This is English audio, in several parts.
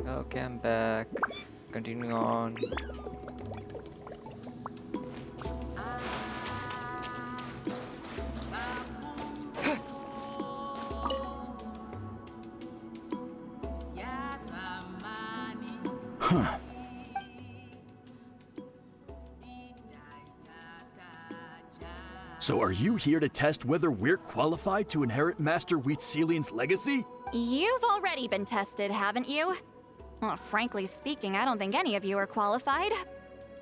Okay, I'm back. Continuing on. Huh. So are you here to test whether we're qualified to inherit Master Wheatselian's legacy? You've already been tested, haven't you? Well, frankly speaking, I don't think any of you are qualified.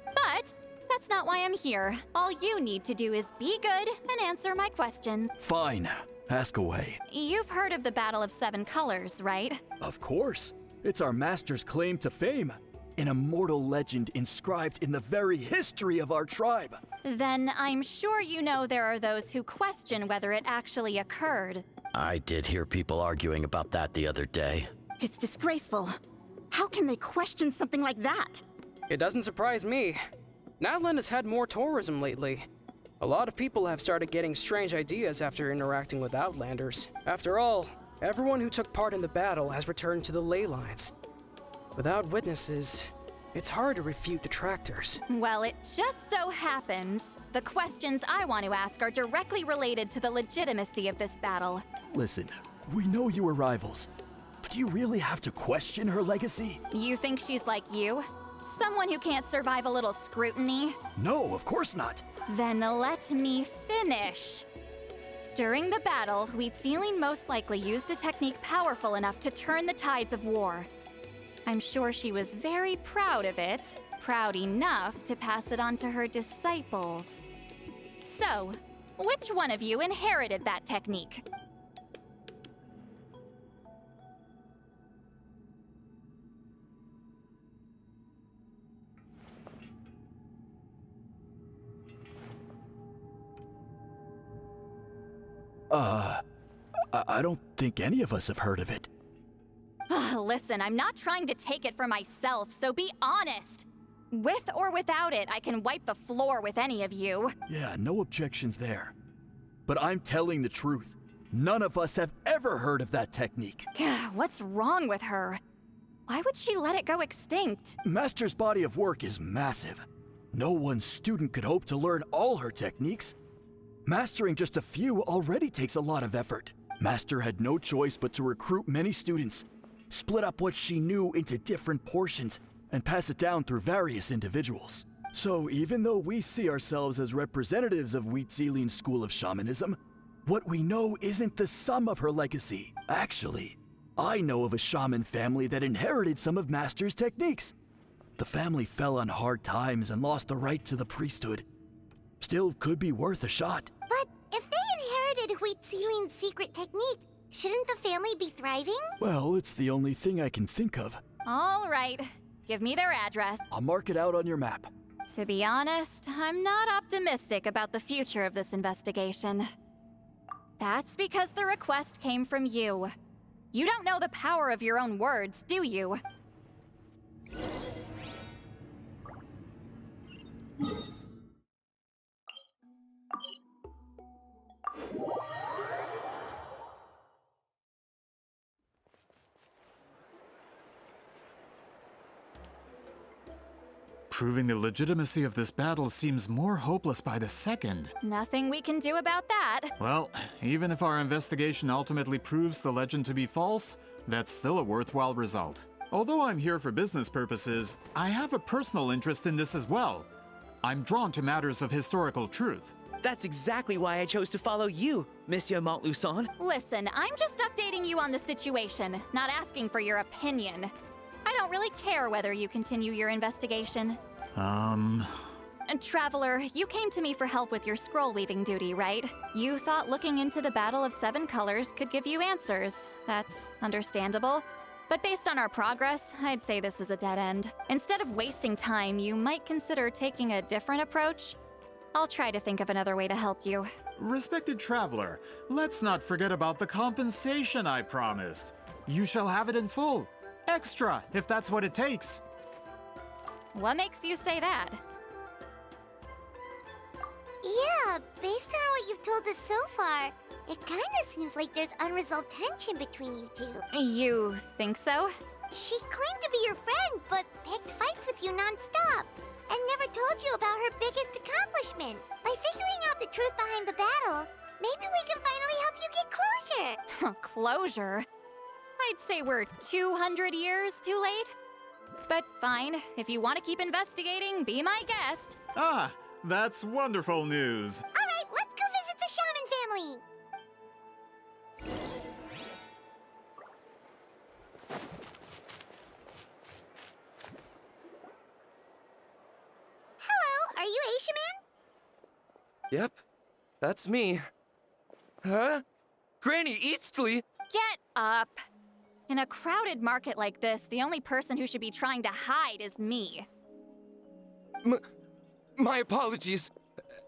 But that's not why I'm here. All you need to do is be good and answer my questions. Fine. Ask away. You've heard of the Battle of Seven Colors, right? Of course. It's our master's claim to fame. An immortal legend inscribed in the very history of our tribe. Then I'm sure you know there are those who question whether it actually occurred. I did hear people arguing about that the other day. It's disgraceful. How can they question something like that? It doesn't surprise me. Natlan has had more tourism lately. A lot of people have started getting strange ideas after interacting with Outlanders. After all, everyone who took part in the battle has returned to the ley lines. Without witnesses, it's hard to refute detractors. Well, it just so happens the questions I want to ask are directly related to the legitimacy of this battle. Listen, we know you were rivals, but do you really have to question her legacy? You think she's like you? Someone who can't survive a little scrutiny? No, of course not. Then let me finish. During the battle, Wheatsealing most likely used a technique powerful enough to turn the tides of war. I'm sure she was very proud of it, proud enough to pass it on to her disciples. So, which one of you inherited that technique? I don't think any of us have heard of it. Listen, I'm not trying to take it for myself, so be honest. With or without it, I can wipe the floor with any of you. Yeah, no objections there. But I'm telling the truth. None of us have ever heard of that technique. What's wrong with her? Why would she let it go extinct? Master's body of work is massive. No one student could hope to learn all her techniques. Mastering just a few already takes a lot of effort. Master had no choice but to recruit many students, split up what she knew into different portions, and pass it down through various individuals. So even though we see ourselves as representatives of Wheatselian's school of shamanism, what we know isn't the sum of her legacy. Actually, I know of a shaman family that inherited some of Master's techniques. The family fell on hard times and lost the right to the priesthood. Still could be worth a shot. But if they inherited Wheatselian's secret techniques, shouldn't the family be thriving? Well, it's the only thing I can think of. All right, give me their address. I'll mark it out on your map. To be honest, I'm not optimistic about the future of this investigation. That's because the request came from you. You don't know the power of your own words, do you? Proving the legitimacy of this battle seems more hopeless by the second. Nothing we can do about that. Well, even if our investigation ultimately proves the legend to be false, that's still a worthwhile result. Although I'm here for business purposes, I have a personal interest in this as well. I'm drawn to matters of historical truth. That's exactly why I chose to follow you, Monsieur Montluçon. Listen, I'm just updating you on the situation, not asking for your opinion. I don't really care whether you continue your investigation. And Traveler, you came to me for help with your scroll weaving duty, right? You thought looking into the Battle of Seven Colors could give you answers. That's understandable. But based on our progress, I'd say this is a dead end. Instead of wasting time, you might consider taking a different approach. I'll try to think of another way to help you. Respected traveler, let's not forget about the compensation I promised. You shall have it in full. Extra, if that's what it takes. What makes you say that? Yeah, based on what you've told us so far, it kinda seems like there's unresolved tension between you two. You think so? She claimed to be your friend, but picked fights with you non-stop. And never told you about her biggest accomplishment. By figuring out the truth behind the battle, maybe we can finally help you get closure. Closure? I'd say we're 200 years too late. But fine, if you want to keep investigating, be my guest. Ah, that's wonderful news. All right, let's go visit the Shaman family. Hello, are you Aisha Man? Yep, that's me. Huh? Granny Eastly? Get up! In a crowded market like this, the only person who should be trying to hide is me. My apologies.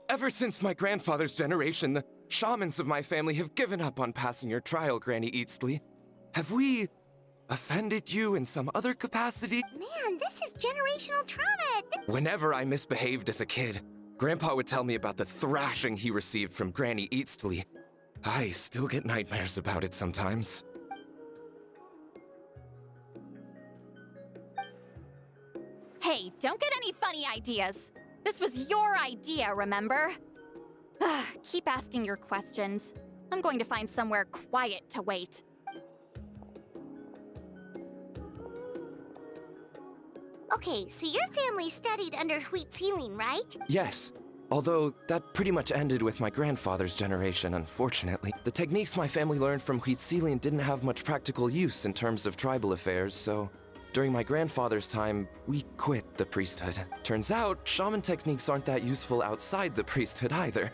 Ever since my grandfather's generation, the shamans of my family have given up on passing your trial, Granny Eastly. Have we offended you in some other capacity? Man, this is generational trauma. Whenever I misbehaved as a kid, Grandpa would tell me about the thrashing he received from Granny Eastly. I still get nightmares about it sometimes. Hey, don't get any funny ideas. This was your idea, remember? Keep asking your questions. I'm going to find somewhere quiet to wait. Okay, so your family studied under Citlali, right? Yes, although that pretty much ended with my grandfather's generation, unfortunately. The techniques my family learned from Citlali didn't have much practical use in terms of tribal affairs, so during my grandfather's time, we quit the priesthood. Turns out, shaman techniques aren't that useful outside the priesthood either.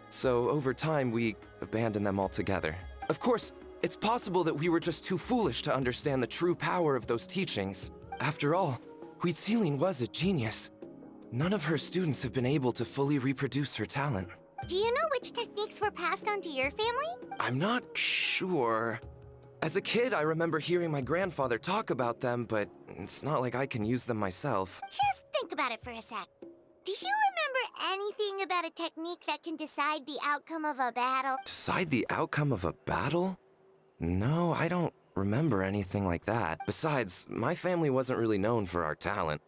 So over time, we abandoned them altogether. Of course, it's possible that we were just too foolish to understand the true power of those teachings. After all, Citlali was a genius. None of her students have been able to fully reproduce her talent. Do you know which techniques were passed on to your family? I'm not sure. As a kid, I remember hearing my grandfather talk about them, but it's not like I can use them myself. Just think about it for a sec. Do you remember anything about a technique that can decide the outcome of a battle? Decide the outcome of a battle? No, I don't remember anything like that. Besides, my family wasn't really known for our talent.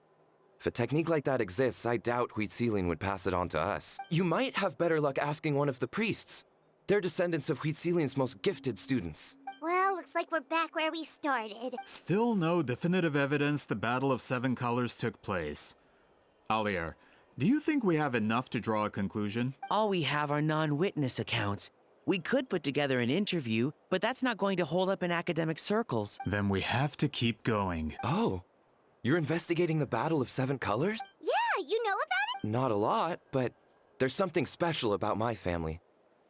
If a technique like that exists, I doubt Citlali would pass it on to us. You might have better luck asking one of the priests. They're descendants of Citlali's most gifted students. Well, looks like we're back where we started. Still no definitive evidence the Battle of Seven Colors took place. Alier, do you think we have enough to draw a conclusion? All we have are non-witness accounts. We could put together an interview, but that's not going to hold up in academic circles. Then we have to keep going. Oh, you're investigating the Battle of Seven Colors? Yeah, you know about it? Not a lot, but there's something special about my family.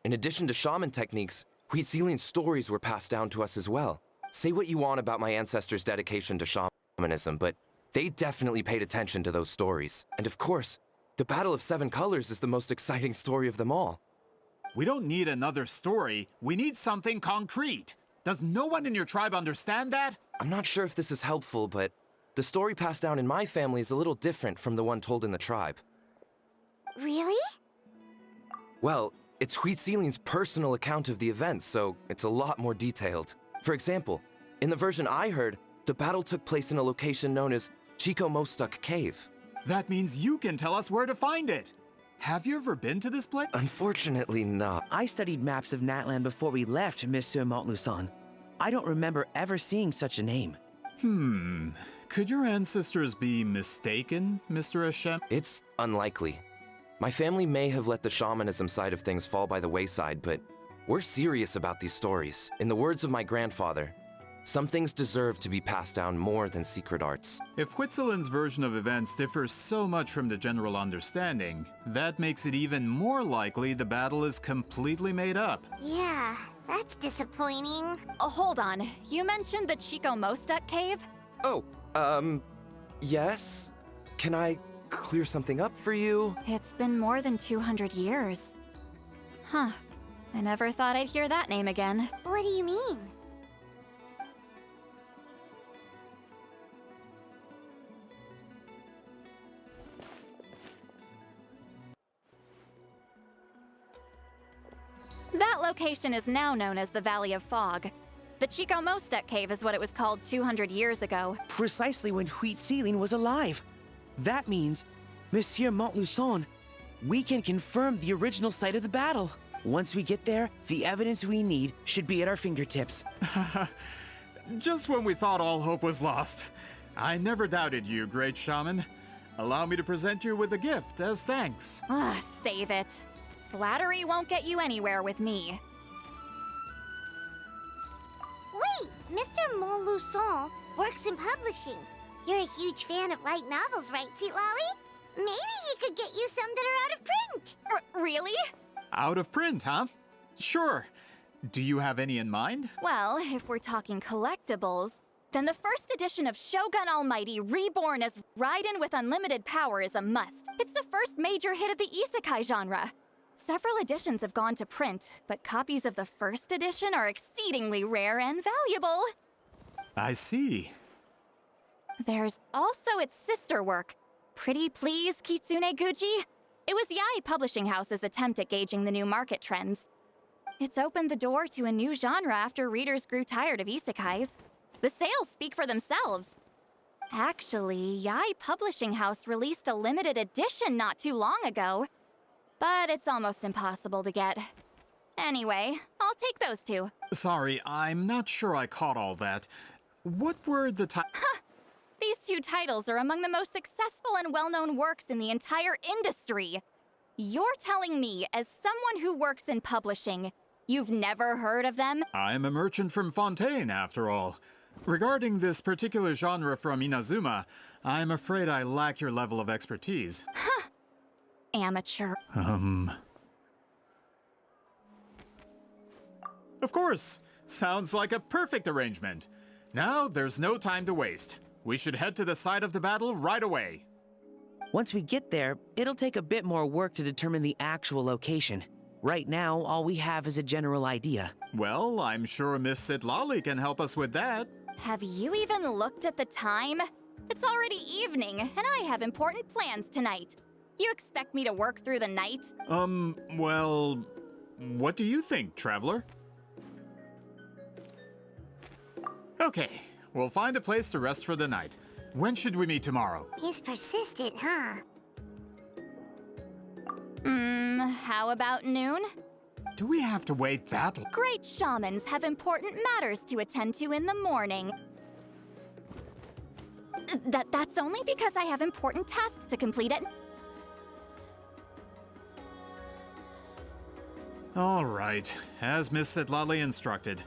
In addition to shaman techniques, Citlali's stories were passed down to us as well. Say what you want about my ancestors' dedication to shamanism, but they definitely paid attention to those stories. And of course, the Battle of Seven Colors is the most exciting story of them all. We don't need another story. We need something concrete. Does no one in your tribe understand that? I'm not sure if this is helpful, but the story passed down in my family is a little different from the one told in the tribe. Really? Well, it's Citlali's personal account of the events, so it's a lot more detailed. For example, in the version I heard, the battle took place in a location known as Chico Mostuk Cave. That means you can tell us where to find it. Have you ever been to this place? Unfortunately not. I studied maps of Natlan before we left, Monsieur Montluçon. I don't remember ever seeing such a name. Could your ancestors be mistaken, Mr. Hashem? It's unlikely. My family may have let the shamanism side of things fall by the wayside, but we're serious about these stories. In the words of my grandfather, some things deserve to be passed down more than secret arts. If Huitzilin's version of events differs so much from the general understanding, that makes it even more likely the battle is completely made up. Yeah, that's disappointing. Oh, hold on. You mentioned the Chico Mostuk cave? Oh, yes? Can I clear something up for you? It's been more than 200 years. Huh. I never thought I'd hear that name again. What do you mean? That location is now known as the Valley of Fog. The Chico Mostek Cave is what it was called 200 years ago. Precisely when Wheat Ceiling was alive. That means, Monsieur Montluçon, we can confirm the original site of the battle. Once we get there, the evidence we need should be at our fingertips. Just when we thought all hope was lost. I never doubted you, great shaman. Allow me to present you with a gift as thanks. Save it. Flattery won't get you anywhere with me. Wait, Mr. Montluçon works in publishing. You're a huge fan of light novels, right, Citlali? Maybe he could get you some that are out of print. Really? Out of print, huh? Sure. Do you have any in mind? Well, if we're talking collectibles, then the first edition of Shogun Almighty Reborn as Raiden with Unlimited Power is a must. It's the first major hit of the isekai genre. Several editions have gone to print, but copies of the first edition are exceedingly rare and valuable. I see. There's also its sister work, Pretty Please Kitsune Guji. It was Yai Publishing House's attempt at gauging the new market trends. It's opened the door to a new genre after readers grew tired of isekais. The sales speak for themselves. Actually, Yai Publishing House released a limited edition not too long ago, but it's almost impossible to get. Anyway, I'll take those two. Sorry, I'm not sure I caught all that. What were the These two titles are among the most successful and well-known works in the entire industry. You're telling me, as someone who works in publishing, you've never heard of them? I'm a merchant from Fontaine, after all. Regarding this particular genre from Inazuma, I'm afraid I lack your level of expertise. Amateur. Of course. Sounds like a perfect arrangement. Now, there's no time to waste. We should head to the site of the battle right away. Once we get there, it'll take a bit more work to determine the actual location. Right now, all we have is a general idea. Well, I'm sure Miss Citlali can help us with that. Have you even looked at the time? It's already evening, and I have important plans tonight. You expect me to work through the night? Well, what do you think, traveler? Okay, we'll find a place to rest for the night. When should we meet tomorrow? He's persistent, huh? How about noon? Do we have to wait that long? Great shamans have important matters to attend to in the morning. That's only because I have important tasks to complete at... All right, as Miss Citlali instructed.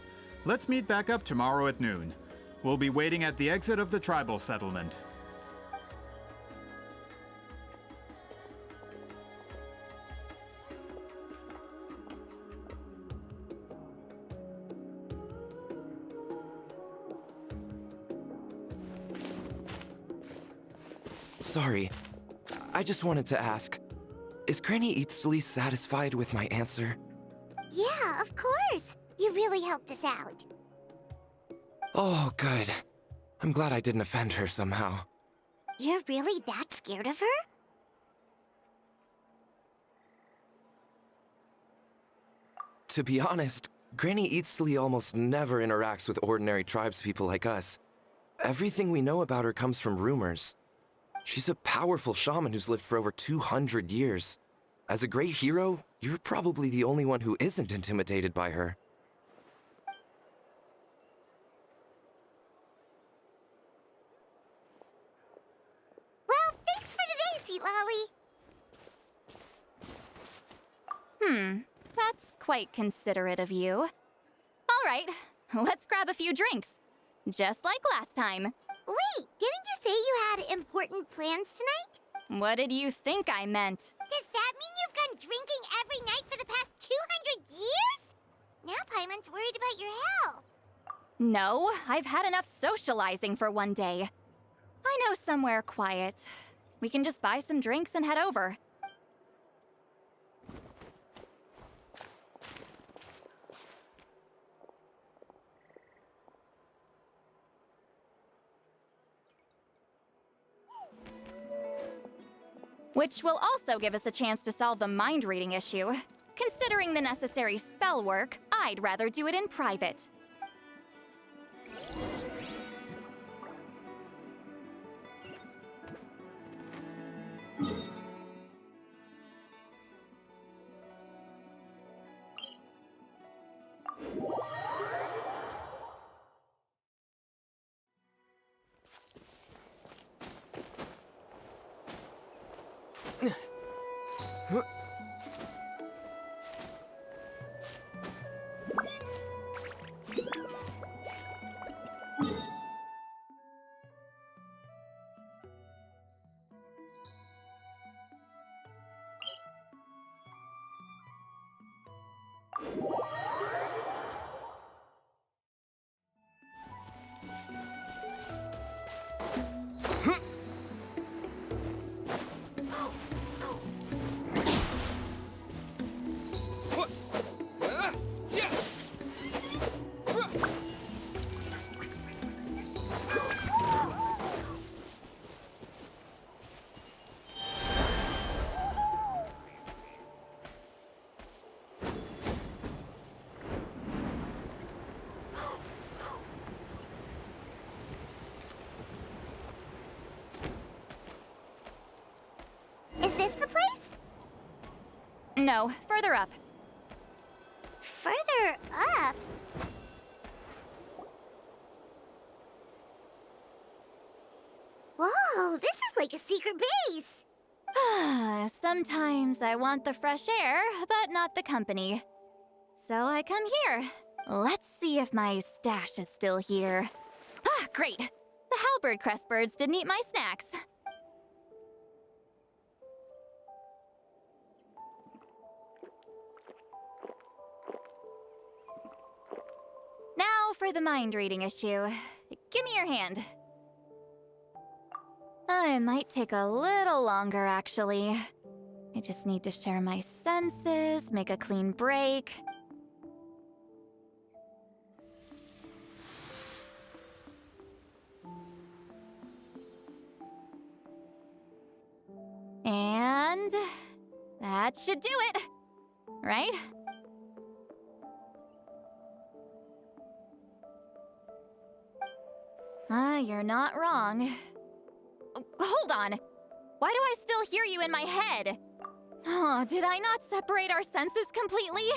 Let's meet back up tomorrow at noon. We'll be waiting at the exit of the tribal settlement. Sorry. I just wanted to ask, is Granny Eatsley satisfied with my answer? Yeah, of course. You really helped us out. Oh, good. I'm glad I didn't offend her somehow. You're really that scared of her? To be honest, Granny Eatsley almost never interacts with ordinary tribespeople like us. Everything we know about her comes from rumors. She's a powerful shaman who's lived for over 200 years. As a great hero, you're probably the only one who isn't intimidated by her. Well, thanks for today, Citlali. That's quite considerate of you. All right, let's grab a few drinks. Just like last time. Wait, didn't you say you had important plans tonight? What did you think I meant? Does that mean you've gone drinking every night for the past 200 years? Now Paimon's worried about your health. No, I've had enough socializing for one day. I know somewhere quiet. We can just buy some drinks and head over. Which will also give us a chance to solve the mind-reading issue. Considering the necessary spell work, I'd rather do it in private. Is this the place? No, further up. Further up? Whoa, this is like a secret base! Sometimes I want the fresh air, but not the company. So I come here. Let's see if my stash is still here. Ah, great! The halberd crest birds didn't eat my snacks. Now for the mind reading issue. Give me your hand. It might take a little longer, actually. I just need to share my senses, make a clean break. And that should do it, right? You're not wrong. Hold on! Why do I still hear you in my head? Oh, did I not separate our senses completely?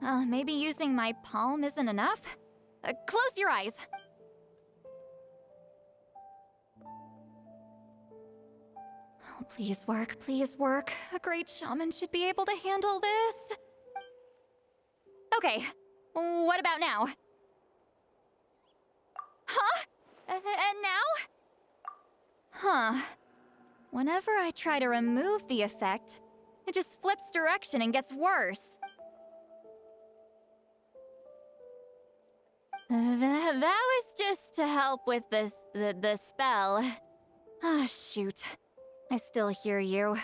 Maybe using my palm isn't enough? Close your eyes. Oh, please work, please work. A great shaman should be able to handle this. Okay, what about now? Huh? And now? Huh. Whenever I try to remove the effect, it just flips direction and gets worse. That was just to help with the spell. Ah, shoot. I still hear you.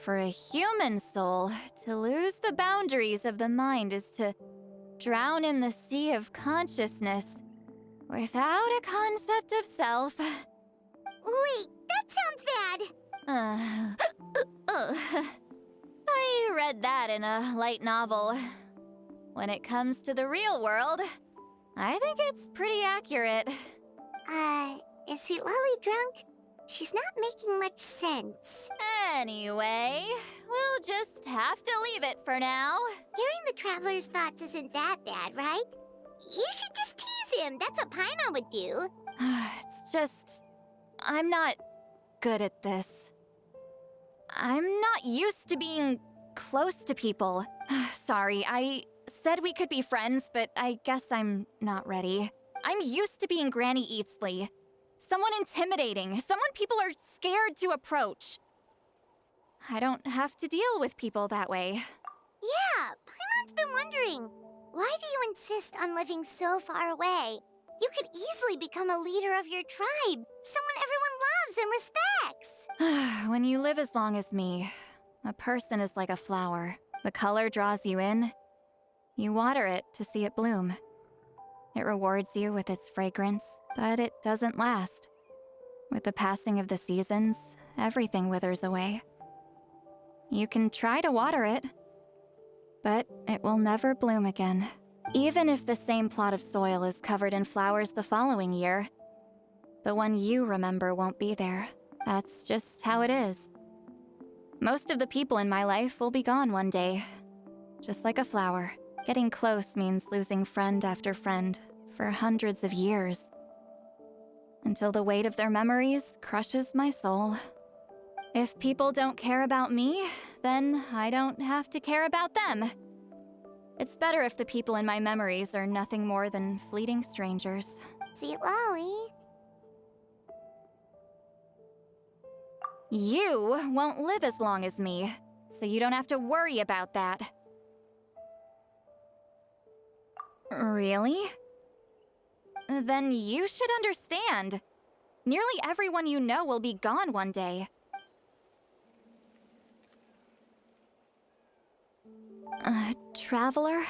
For a human soul, to lose the boundaries of the mind is to drown in the sea of consciousness without a concept of self. Wait, that sounds bad! I read that in a light novel. When it comes to the real world, I think it's pretty accurate. Is Citlali drunk? She's not making much sense. Anyway, we'll just have to leave it for now. Hearing the Traveler's thoughts isn't that bad, right? You should just tease him. That's what Paimon would do. It's just... I'm not good at this. I'm not used to being close to people. Sorry, I said we could be friends, but I guess I'm not ready. I'm used to being Granny Eatsley. Someone intimidating, someone people are scared to approach. I don't have to deal with people that way. Yeah, Paimon's been wondering. Why do you insist on living so far away? You could easily become a leader of your tribe, someone everyone loves and respects. When you live as long as me, a person is like a flower. The color draws you in. You water it to see it bloom. It rewards you with its fragrance, but it doesn't last. With the passing of the seasons, everything withers away. You can try to water it, but it will never bloom again. Even if the same plot of soil is covered in flowers the following year, the one you remember won't be there. That's just how it is. Most of the people in my life will be gone one day, just like a flower. Getting close means losing friend after friend for hundreds of years. Until the weight of their memories crushes my soul. If people don't care about me, then I don't have to care about them. It's better if the people in my memories are nothing more than fleeting strangers. Citlali. You won't live as long as me, so you don't have to worry about that. Really? Then you should understand. Nearly everyone you know will be gone one day. Traveler?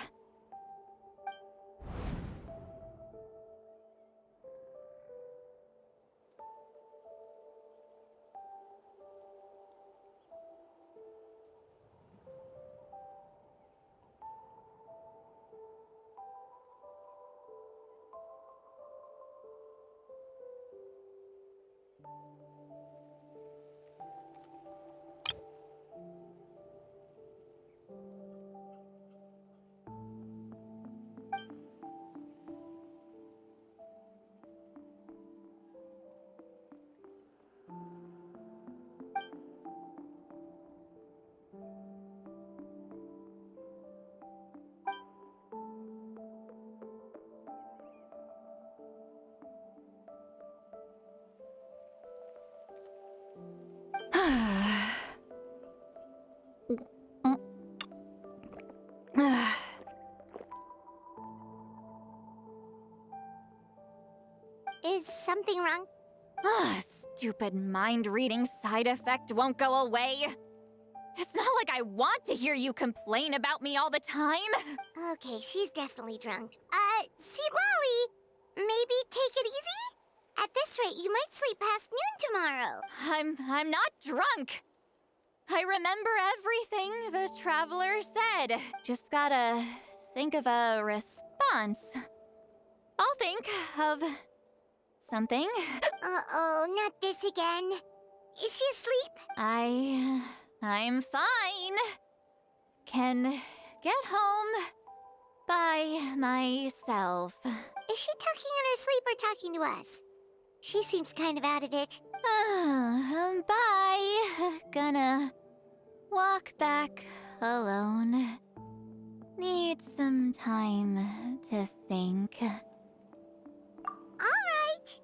Is something wrong? Stupid mind-reading side effect won't go away. It's not like I want to hear you complain about me all the time. Okay, she's definitely drunk. Citlali, maybe take it easy? At this rate, you might sleep past noon tomorrow. I'm not drunk. I remember everything the traveler said. Just gotta think of a response. I'll think of something. Uh-oh, not this again. Is she asleep? I'm fine. Can get home by myself. Is she talking in her sleep or talking to us? She seems kind of out of it. Bye. Gonna walk back alone. Need some time to think. All right.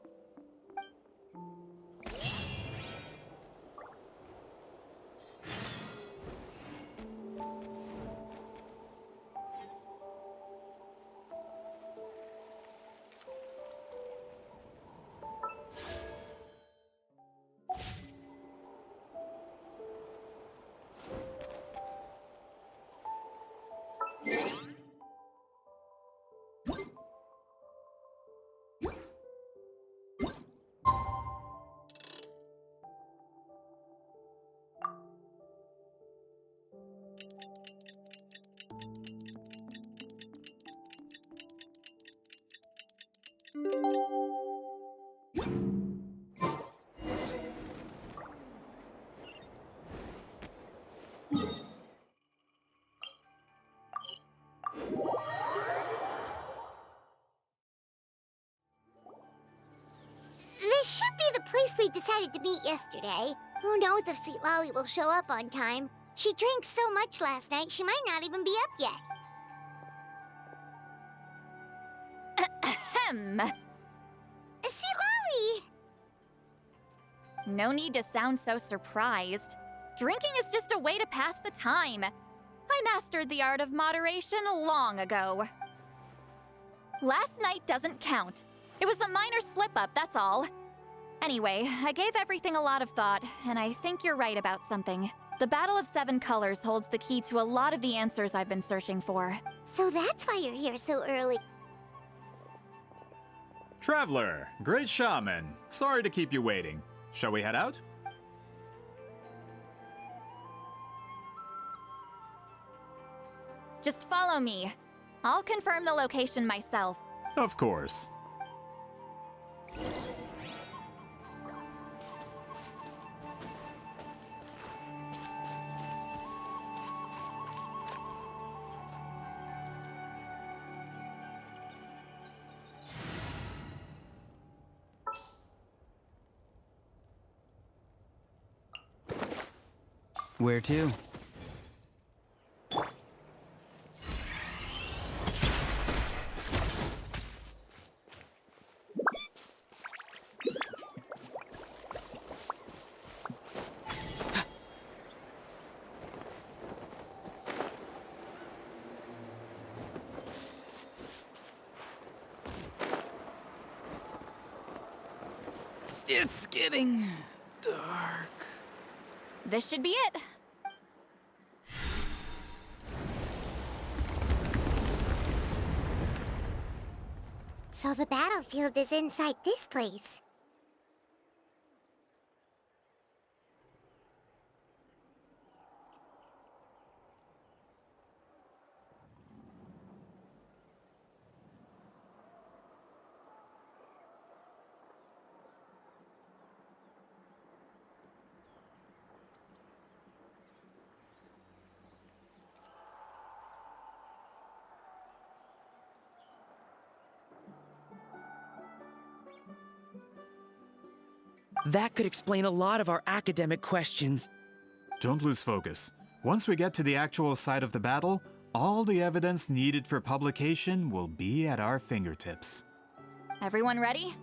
This should be the place we decided to meet yesterday. Who knows if Citlali will show up on time. She drank so much last night, she might not even be up yet. Ahem. Citlali! No need to sound so surprised. Drinking is just a way to pass the time. I mastered the art of moderation long ago. Last night doesn't count. It was a minor slip-up, that's all. Anyway, I gave everything a lot of thought, and I think you're right about something. The Battle of Seven Colors holds the key to a lot of the answers I've been searching for. So that's why you're here so early. Traveler, great shaman. Sorry to keep you waiting. Shall we head out? Just follow me. I'll confirm the location myself. Of course. Where to? It's getting dark. This should be it. So the battlefield is inside this place. That could explain a lot of our academic questions. Don't lose focus. Once we get to the actual site of the battle, all the evidence needed for publication will be at our fingertips. Everyone ready?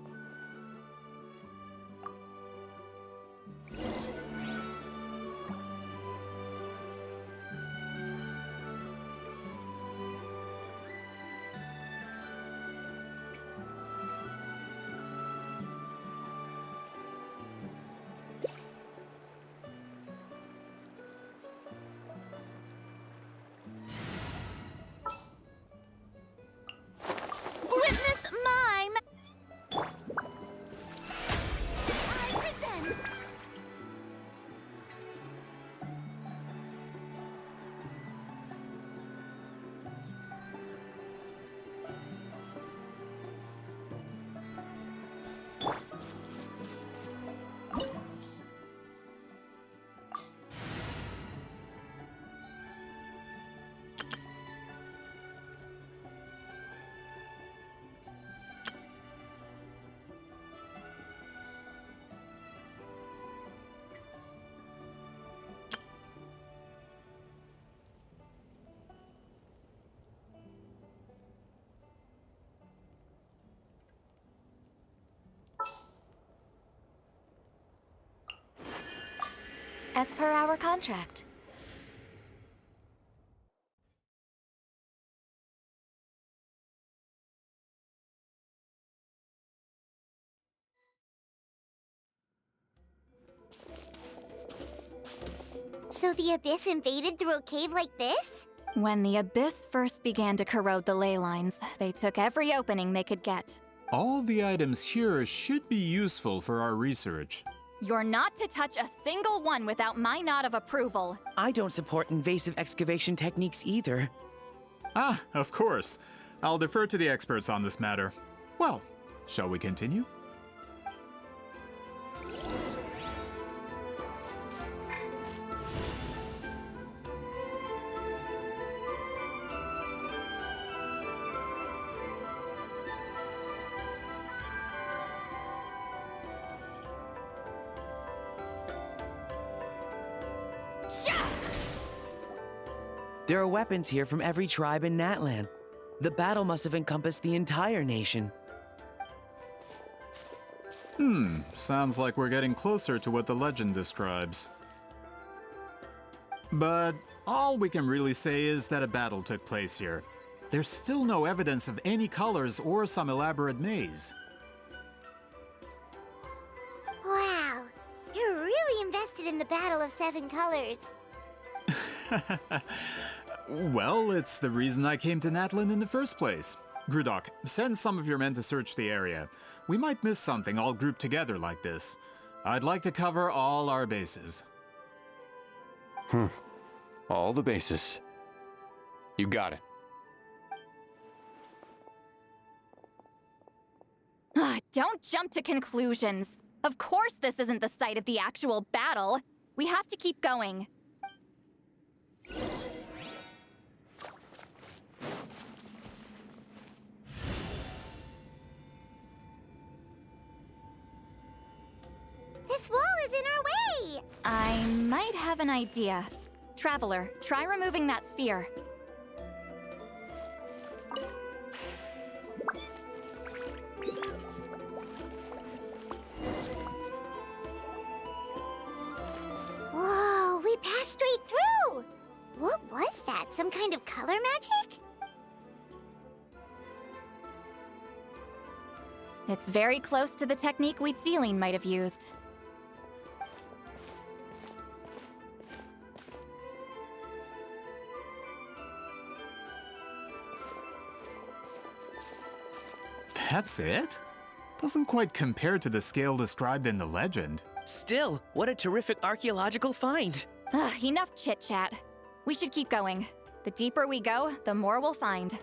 Witness mime! I present. As per our contract. So the Abyss invaded through a cave like this? When the Abyss first began to corrode the ley lines, they took every opening they could get. All the items here should be useful for our research. You're not to touch a single one without my nod of approval. I don't support invasive excavation techniques either. Ah, of course. I'll defer to the experts on this matter. Well, shall we continue? There are weapons here from every tribe in Natlan. The battle must have encompassed the entire nation. Sounds like we're getting closer to what the legend describes. But all we can really say is that a battle took place here. There's still no evidence of any colors or some elaborate maze. Wow, you're really invested in the Battle of Seven Colors. Well, it's the reason I came to Natlan in the first place. Grudok, send some of your men to search the area. We might miss something all grouped together like this. I'd like to cover all our bases. All the bases. You got it. Don't jump to conclusions. Of course this isn't the site of the actual battle. We have to keep going. This wall is in our way! see. I might have an idea. Traveler, try removing that sphere. Whoa, we passed straight through! What was that? Some kind of color magic? It's very close to the technique Citlali might have used. That's it? Doesn't quite compare to the scale described in the legend. Still, what a terrific archaeological find. Ugh, enough chit-chat. We should keep going. The deeper we go, the more we'll find.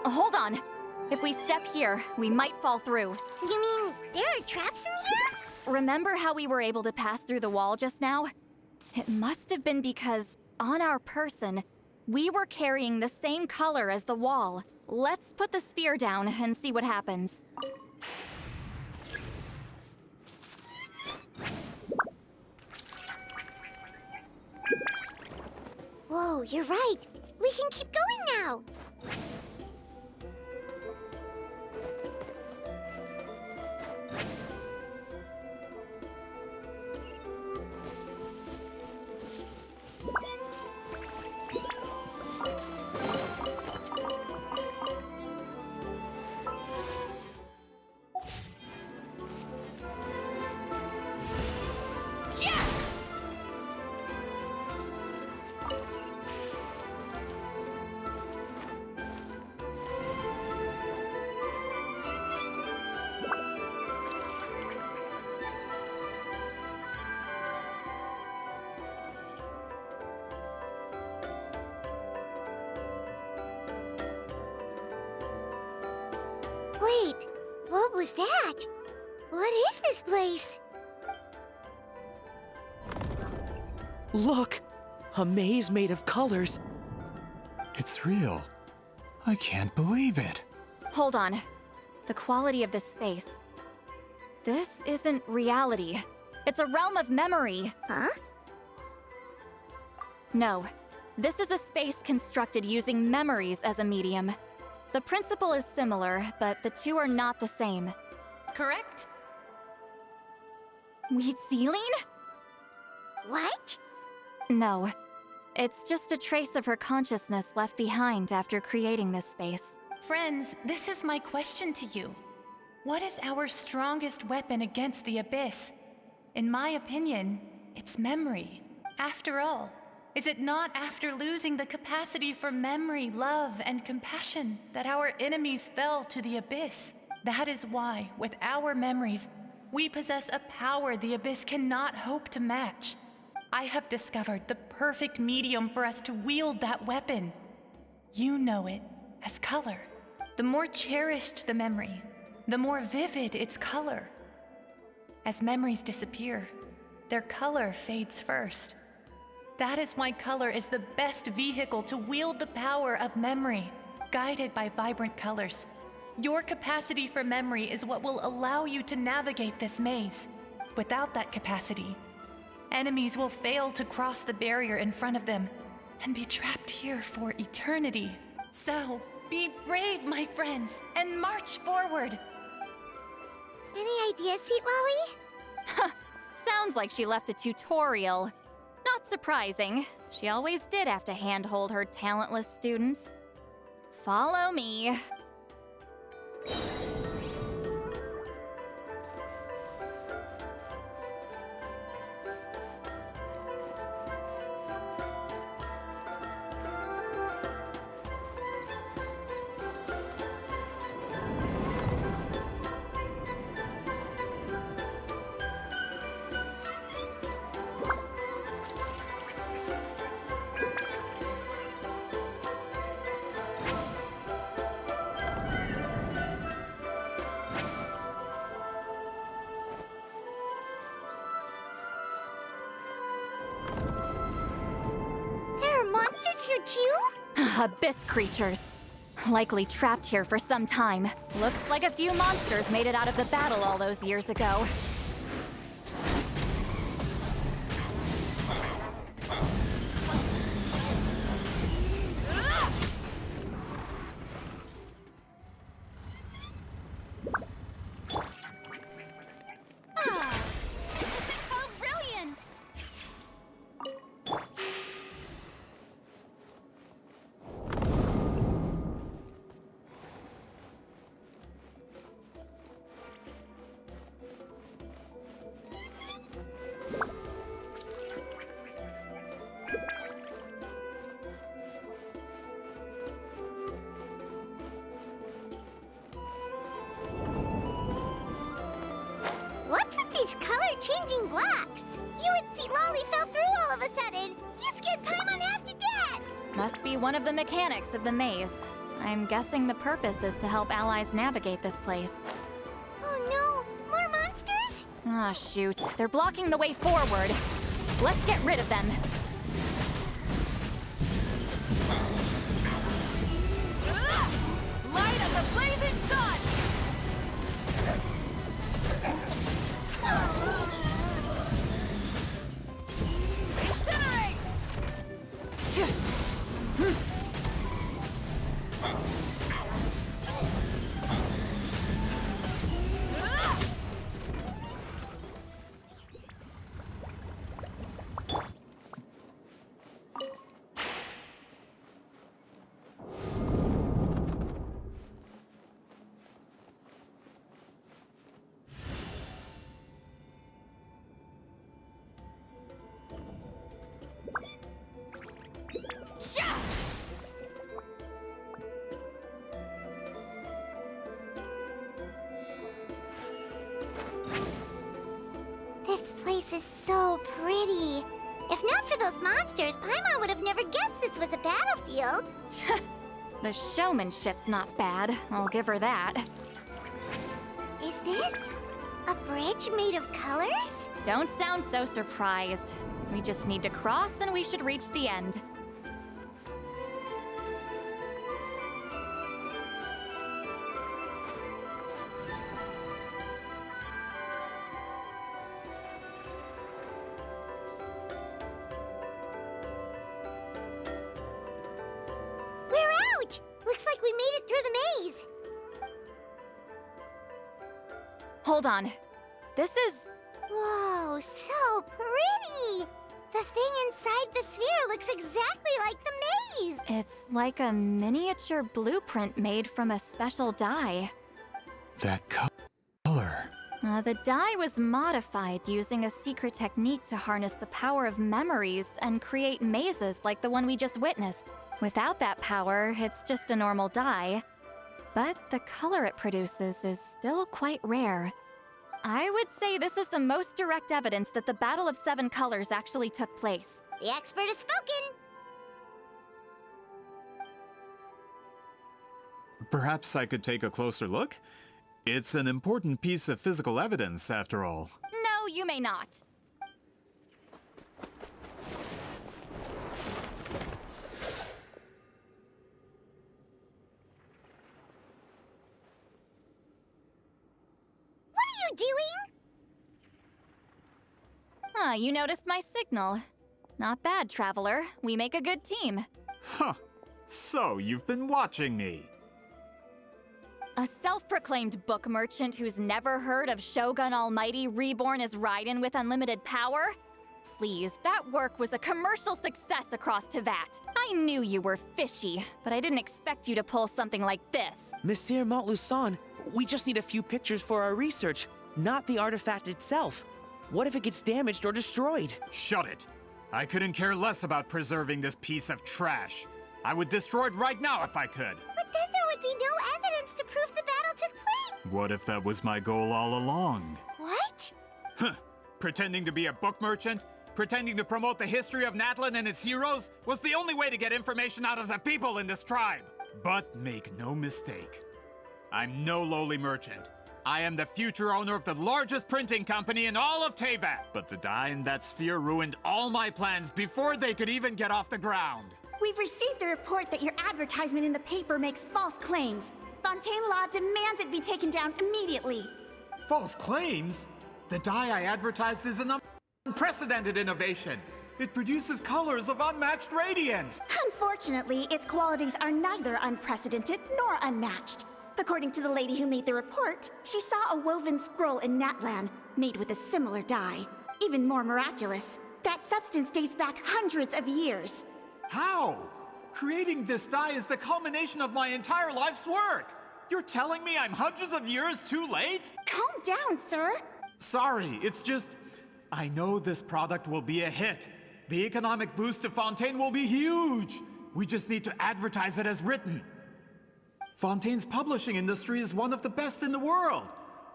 Hold on. If we step here, we might fall through. You mean there are traps in here? Remember how we were able to pass through the wall just now? It must have been because, on our person, we were carrying the same color as the wall. Let's put the sphere down and see what happens. Whoa, you're right. We can keep going now. Wait, what was that? What is this place? Look! A maze made of colors. It's real. I can't believe it. Hold on. The quality of this space. This isn't reality. It's a realm of memory. Huh? No. This is a space constructed using memories as a medium. The principle is similar, but the two are not the same. Correct? Citlali? What? No. It's just a trace of her consciousness left behind after creating this space. Friends, this is my question to you. What is our strongest weapon against the Abyss? In my opinion, it's memory. After all, is it not after losing the capacity for memory, love, and compassion that our enemies fell to the Abyss? That is why, with our memories, we possess a power the Abyss cannot hope to match. I have discovered the perfect medium for us to wield that weapon. You know it as color. The more cherished the memory, the more vivid its color. As memories disappear, their color fades first. That is why color is the best vehicle to wield the power of memory, guided by vibrant colors. Your capacity for memory is what will allow you to navigate this maze. Without that capacity, enemies will fail to cross the barrier in front of them and be trapped here for eternity. So, be brave, my friends, and march forward! Any ideas, Citlali? Sounds like she left a tutorial. Not surprising. She always did have to handhold her talentless students. Follow me. Abyss creatures. Likely trapped here for some time. Looks like a few monsters made it out of the battle all those years ago. Oh, brilliant! What's with these color-changing blocks? You and Citlali fell through all of a sudden. You scared Paimon half to death. Must be one of the mechanics of the maze. I'm guessing the purpose is to help allies navigate this place. Oh no, more monsters? Ah, shoot. They're blocking the way forward. Let's get rid of them. Light of the blazing sun! Incinerate! This place is so pretty. If not for those monsters, Paimon would have never guessed this was a battlefield. The showmanship's not bad, I'll give her that. Is this a bridge made of colors? Don't sound so surprised. We just need to cross and we should reach the end. We're out! Looks like we made it through the maze. Hold on. This is... Whoa, so pretty! The thing inside the sphere looks exactly like the maze! It's like a miniature blueprint made from a special dye. That color. The dye was modified using a secret technique to harness the power of memories and create mazes like the one we just witnessed. Without that power, it's just a normal dye. But the color it produces is still quite rare. I would say this is the most direct evidence that the Battle of Seven Colors actually took place. The expert has spoken! Perhaps I could take a closer look? It's an important piece of physical evidence, after all. No, you may not. What are you doing? You noticed my signal. Not bad, Traveler. We make a good team. Huh. So, you've been watching me. A self-proclaimed book merchant who's never heard of Shogun Almighty reborn as Raiden with unlimited power? Please, that work was a commercial success across Teyvat. I knew you were fishy, but I didn't expect you to pull something like this. Monsieur Montluçon, we just need a few pictures for our research, not the artifact itself. What if it gets damaged or destroyed? Shut it! I couldn't care less about preserving this piece of trash. I would destroy it right now if I could. But then there would be no evidence to prove the battle took place. What if that was my goal all along? What? Huh. Pretending to be a book merchant, pretending to promote the history of Natlan and its heroes was the only way to get information out of the people in this tribe. But make no mistake, I'm no lowly merchant. I am the future owner of the largest printing company in all of Teyvat. But the dye in that sphere ruined all my plans before they could even get off the ground. We've received a report that your advertisement in the paper makes false claims. Fontaine Law demands it be taken down immediately. False claims? The dye I advertised is an unprecedented innovation. It produces colors of unmatched radiance. Unfortunately, its qualities are neither unprecedented nor unmatched. According to the lady who made the report, she saw a woven scroll in Natlan made with a similar dye. Even more miraculous, that substance dates back hundreds of years. How? Creating this dye is the culmination of my entire life's work. You're telling me I'm hundreds of years too late? Calm down, sir. Sorry, it's just... I know this product will be a hit. The economic boost to Fontaine will be huge. We just need to advertise it as written. Fontaine's publishing industry is one of the best in the world.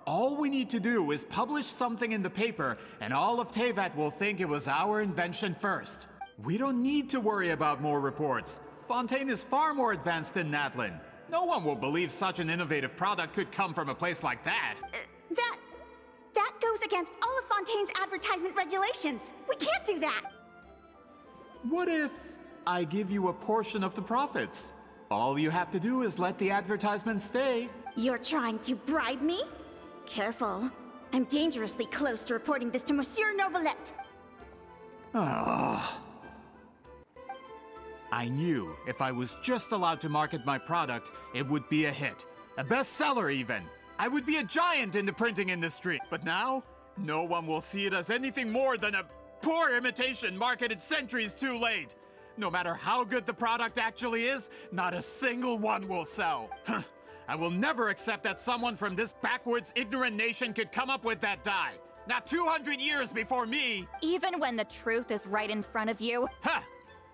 All we need to do is publish something in the paper, and all of Teyvat will think it was our invention first. We don't need to worry about more reports. Fontaine is far more advanced than Natlan. No one will believe such an innovative product could come from a place like that. That goes against all of Fontaine's advertisement regulations. We can't do that. What if I give you a portion of the profits? All you have to do is let the advertisement stay. You're trying to bribe me? Careful. I'm dangerously close to reporting this to Monsieur Novelette. I knew if I was just allowed to market my product, it would be a hit. A bestseller even. I would be a giant in the printing industry. But now, no one will see it as anything more than a poor imitation marketed centuries too late. No matter how good the product actually is, not a single one will sell. I will never accept that someone from this backwoods, ignorant nation could come up with that dye. Not 200 years before me. Even when the truth is right in front of you. Ha!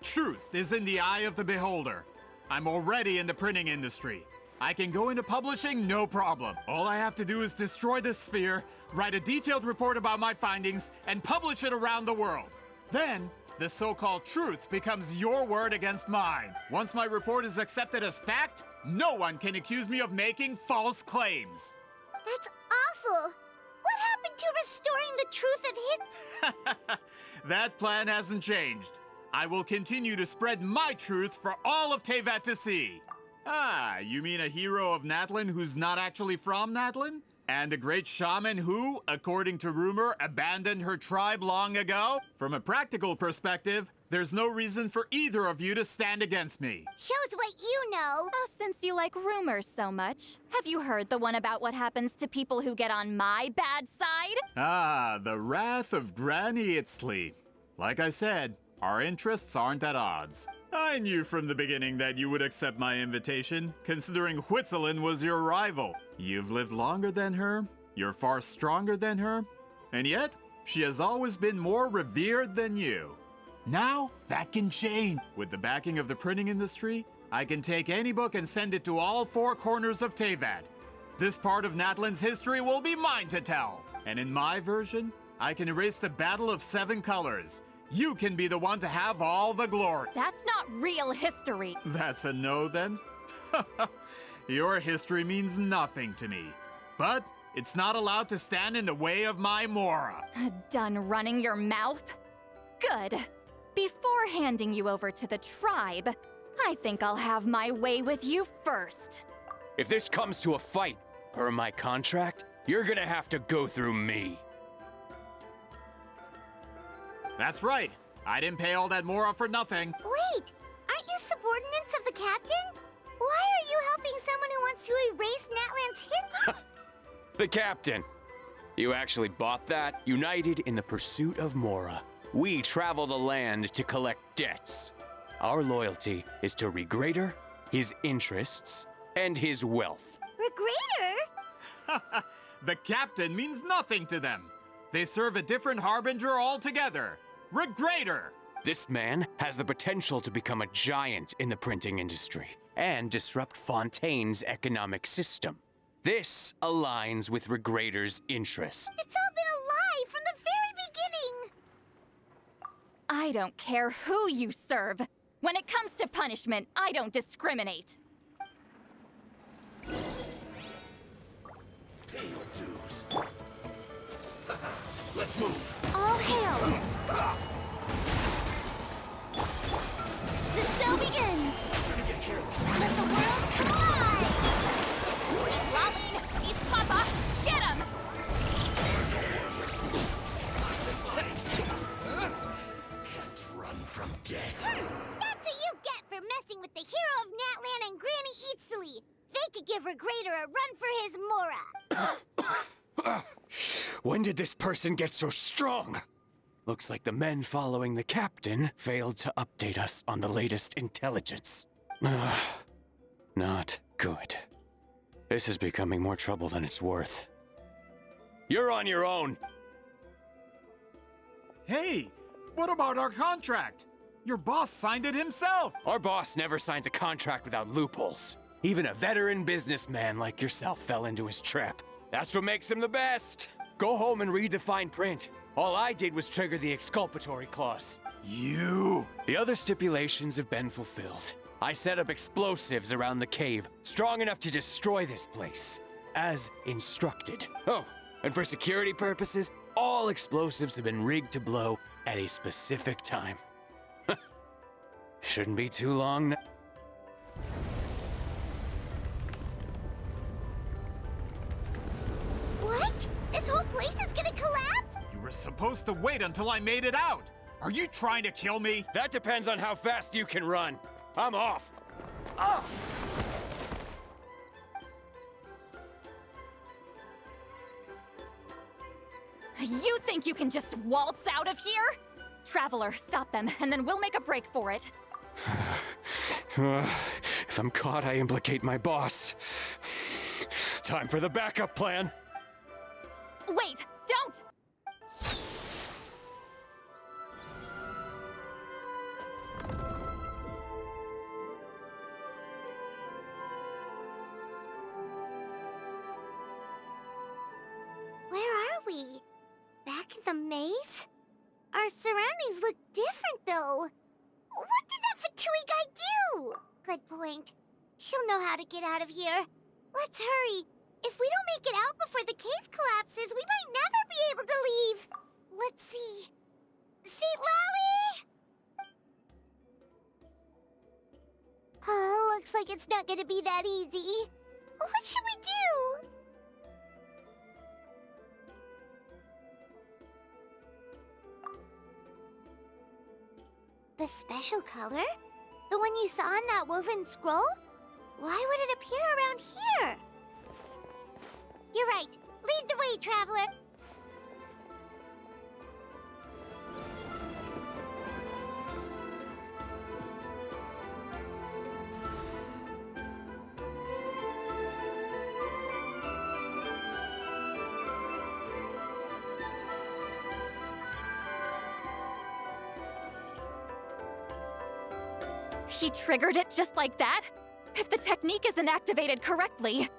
Truth is in the eye of the beholder. I'm already in the printing industry. I can go into publishing, no problem. All I have to do is destroy this sphere, write a detailed report about my findings, and publish it around the world. Then, the so-called truth becomes your word against mine. Once my report is accepted as fact, no one can accuse me of making false claims. That's awful. What happened to restoring the truth of his... That plan hasn't changed. I will continue to spread my truth for all of Teyvat to see. Ah, you mean a hero of Natlan who's not actually from Natlan? And a great shaman who, according to rumor, abandoned her tribe long ago? From a practical perspective, there's no reason for either of you to stand against me. Shows what you know. Oh, since you like rumors so much, have you heard the one about what happens to people who get on my bad side? Ah, the wrath of Granny Citlali. Like I said, our interests aren't at odds. I knew from the beginning that you would accept my invitation, considering Huitzilin was your rival. You've lived longer than her, you're far stronger than her, and yet, she has always been more revered than you. Now, that can change. With the backing of the printing industry, I can take any book and send it to all four corners of Teyvat. This part of Natlan's history will be mine to tell. And in my version, I can erase the Battle of Seven Colors. You can be the one to have all the glory. That's not real history. That's a no, then? Your history means nothing to me. But it's not allowed to stand in the way of my Mora. Done running your mouth? Good. Before handing you over to the tribe, I think I'll have my way with you first. If this comes to a fight, per my contract, you're gonna have to go through me. That's right. I didn't pay all that Mora for nothing. Wait, aren't you subordinates of the captain? Why are you helping someone who wants to erase Natlan's history? The captain. You actually bought that? United in the pursuit of Mora. We travel the land to collect debts. Our loyalty is to Regrader, his interests, and his wealth. Regrader? The captain means nothing to them. They serve a different harbinger altogether. Regrader! This man has the potential to become a giant in the printing industry and disrupt Fontaine's economic system. This aligns with Regrader's interests. It's all been a lie from the very beginning! I don't care who you serve. When it comes to punishment, I don't discriminate. Pay your dues. Let's move. All hail! The show begins! Greater a run for his Mora. When did this person get so strong? Looks like the men following the captain failed to update us on the latest intelligence. Not good. This is becoming more trouble than it's worth. You're on your own! Hey, what about our contract? Your boss signed it himself! Our boss never signs a contract without loopholes. Even a veteran businessman like yourself fell into his trap. That's what makes him the best! Go home and read the fine print. All I did was trigger the exculpatory clause. You! The other stipulations have been fulfilled. I set up explosives around the cave, strong enough to destroy this place, as instructed. Oh, and for security purposes, all explosives have been rigged to blow at a specific time. Shouldn't be too long now. What? This whole place is gonna collapse? You were supposed to wait until I made it out! Are you trying to kill me? That depends on how fast you can run. I'm off. You think you can just waltz out of here? Traveler, stop them, and then we'll make a break for it. If I'm caught, I implicate my boss. Time for the backup plan. Wait, don't! Where are we? Back in the maze? Our surroundings look different, though. What did that Fatui guy do? Good point. She'll know how to get out of here. Let's hurry. If we don't make it out before the cave collapses, we might never be able to leave. Let's see. Citlali! Oh, looks like it's not gonna be that easy. What should we do? The special color? The one you saw in that woven scroll? Why would it appear around here? You're right. Lead the way, traveler. He triggered it just like that? If the technique isn't activated correctly...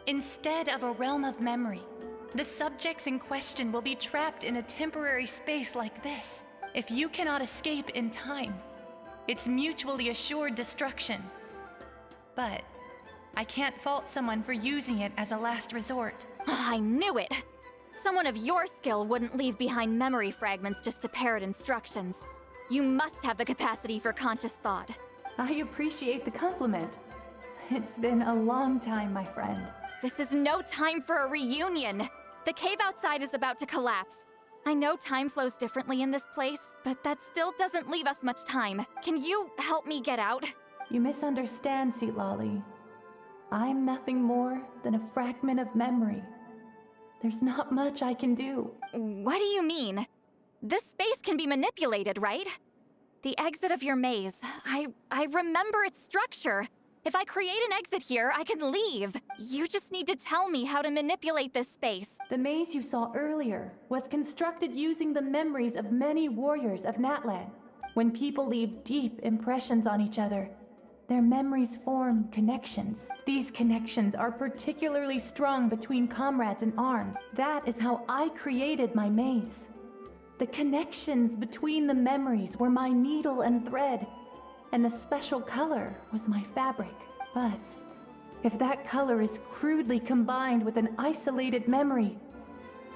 Instead of a realm of memory, the subjects in question will be trapped in a temporary space like this. If you cannot escape in time, it's mutually assured destruction. But I can't fault someone for using it as a last resort. I knew it! Someone of your skill wouldn't leave behind memory fragments just to parrot instructions. You must have the capacity for conscious thought. I appreciate the compliment. It's been a long time, my friend. This is no time for a reunion. The cave outside is about to collapse. I know time flows differently in this place, but that still doesn't leave us much time. Can you help me get out? You misunderstand, Citlali. I'm nothing more than a fragment of memory. There's not much I can do. What do you mean? This space can be manipulated, right? The exit of your maze. I remember its structure. If I create an exit here, I can leave. You just need to tell me how to manipulate this space. The maze you saw earlier was constructed using the memories of many warriors of Natlan. When people leave deep impressions on each other, their memories form connections. These connections are particularly strong between comrades in arms. That is how I created my maze. The connections between the memories were my needle and thread, and the special color was my fabric. But if that color is crudely combined with an isolated memory,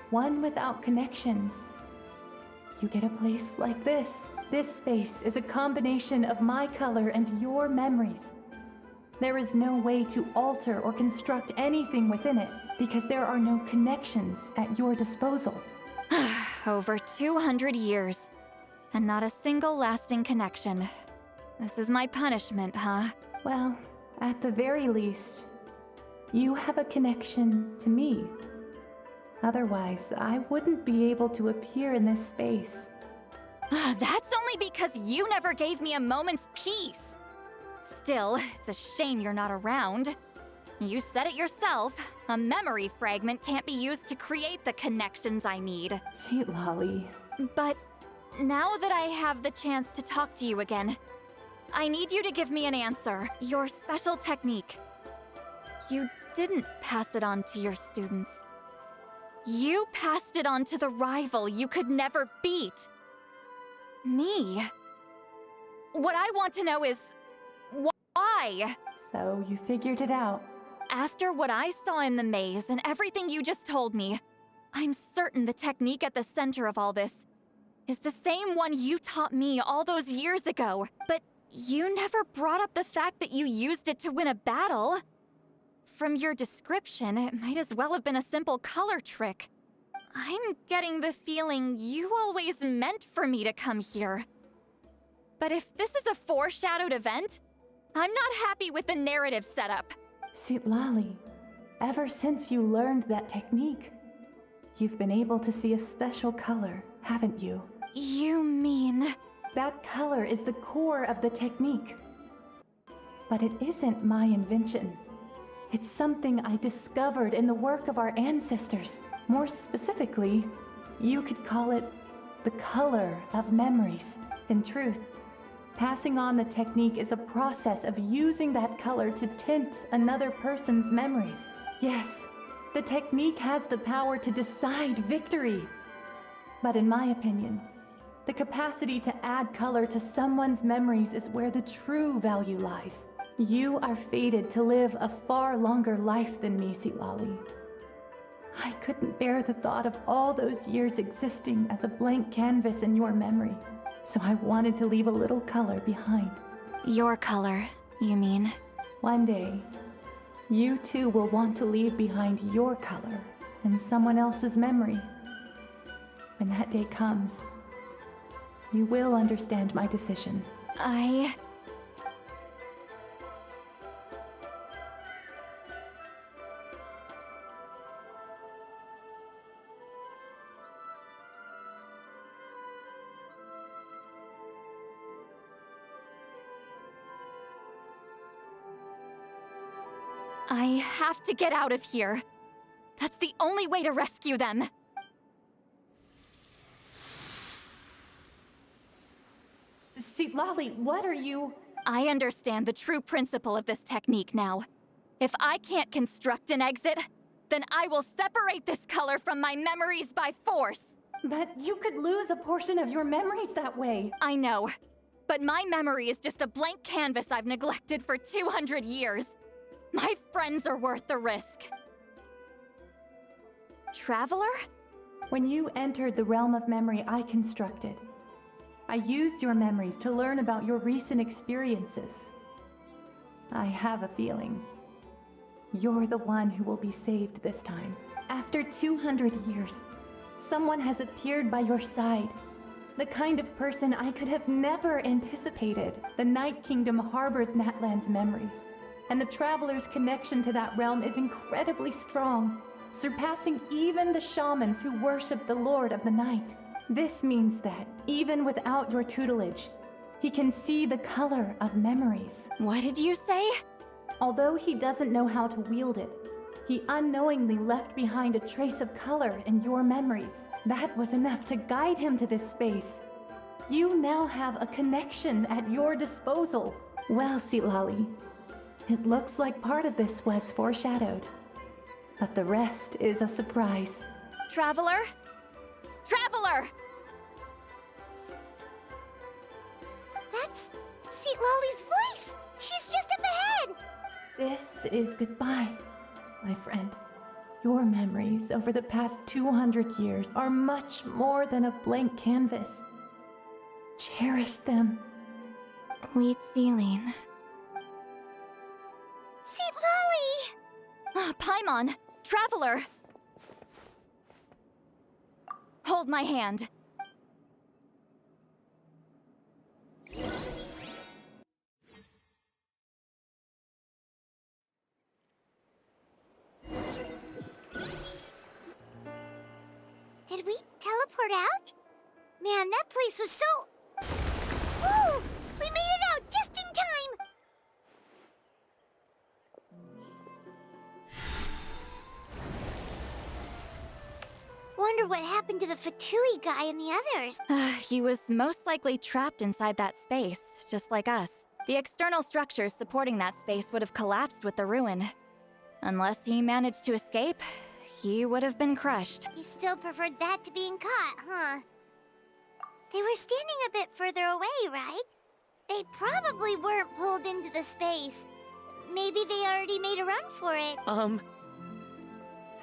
one without connections, you get a place like this. This space is a combination of my color and your memories. There is no way to alter or construct anything within it because there are no connections at your disposal. Over 200 years, and not a single lasting connection. This is my punishment, huh? Well, at the very least, You have a connection to me. Otherwise, I wouldn't be able to appear in this space. That's only because you never gave me a moment's peace. Still, it's a shame you're not around. You said it yourself. A memory fragment can't be used to create the connections I need. Citlali. But now that I have the chance to talk to you again, I need you to give me an answer. Your special technique. You didn't pass it on to your students. You passed it on to the rival you could never beat. Me. What I want to know is, why? So you figured it out. After what I saw in the maze and everything you just told me, I'm certain the technique at the center of all this is the same one you taught me all those years ago. But you never brought up the fact that you used it to win a battle. From your description, it might as well have been a simple color trick. I'm getting the feeling you always meant for me to come here. But if this is a foreshadowed event, I'm not happy with the narrative setup. Citlali, ever since you learned that technique, you've been able to see a special color, haven't you? You mean... That color is the core of the technique. But it isn't my invention. It's something I discovered in the work of our ancestors. More specifically, you could call it the color of memories. In truth, passing on the technique is a process of using that color to tint another person's memories. Yes, the technique has the power to decide victory. But in my opinion, the capacity to add color to someone's memories is where the true value lies. You are fated to live a far longer life than me, Citlali. I couldn't bear the thought of all those years existing as a blank canvas in your memory, so I wanted to leave a little color behind. Your color, you mean? One day, you too will want to leave behind your color in someone else's memory. When that day comes, you will understand my decision. I have to get out of here. That's the only way to rescue them. Citlali, what are you... I understand the true principle of this technique now. If I can't construct an exit, then I will separate this color from my memories by force. But you could lose a portion of your memories that way. I know, but my memory is just a blank canvas I've neglected for 200 years. My friends are worth the risk. Traveler? When you entered the realm of memory I constructed, I used your memories to learn about your recent experiences. I have a feeling you're the one who will be saved this time. After 200 years, someone has appeared by your side. The kind of person I could have never anticipated. The Night Kingdom harbors Natlan's memories, and the Traveler's connection to that realm is incredibly strong, surpassing even the shamans who worship the Lord of the Night. This means that, even without your tutelage, he can see the color of memories. What did you say? Although he doesn't know how to wield it, he unknowingly left behind a trace of color in your memories. That was enough to guide him to this space. You now have a connection at your disposal. Well, Citlali, it looks like part of this was foreshadowed, but the rest is a surprise. Traveler? Traveler! That's Citlali's voice! She's just up ahead! This is goodbye, my friend. Your memories over the past 200 years are much more than a blank canvas. Cherish them. Wheat Celine. Citlali! Paimon! Traveler! Hold my hand. teleport out? Man, that place was so... Woo! We made it out just in time! Wonder what happened to the Fatui guy and the others. He was most likely trapped inside that space, just like us. The external structures supporting that space would have collapsed with the ruin. Unless he managed to escape, he would have been crushed. He still preferred that to being caught, huh? They were standing a bit further away, right? They probably weren't pulled into the space. Maybe they already made a run for it.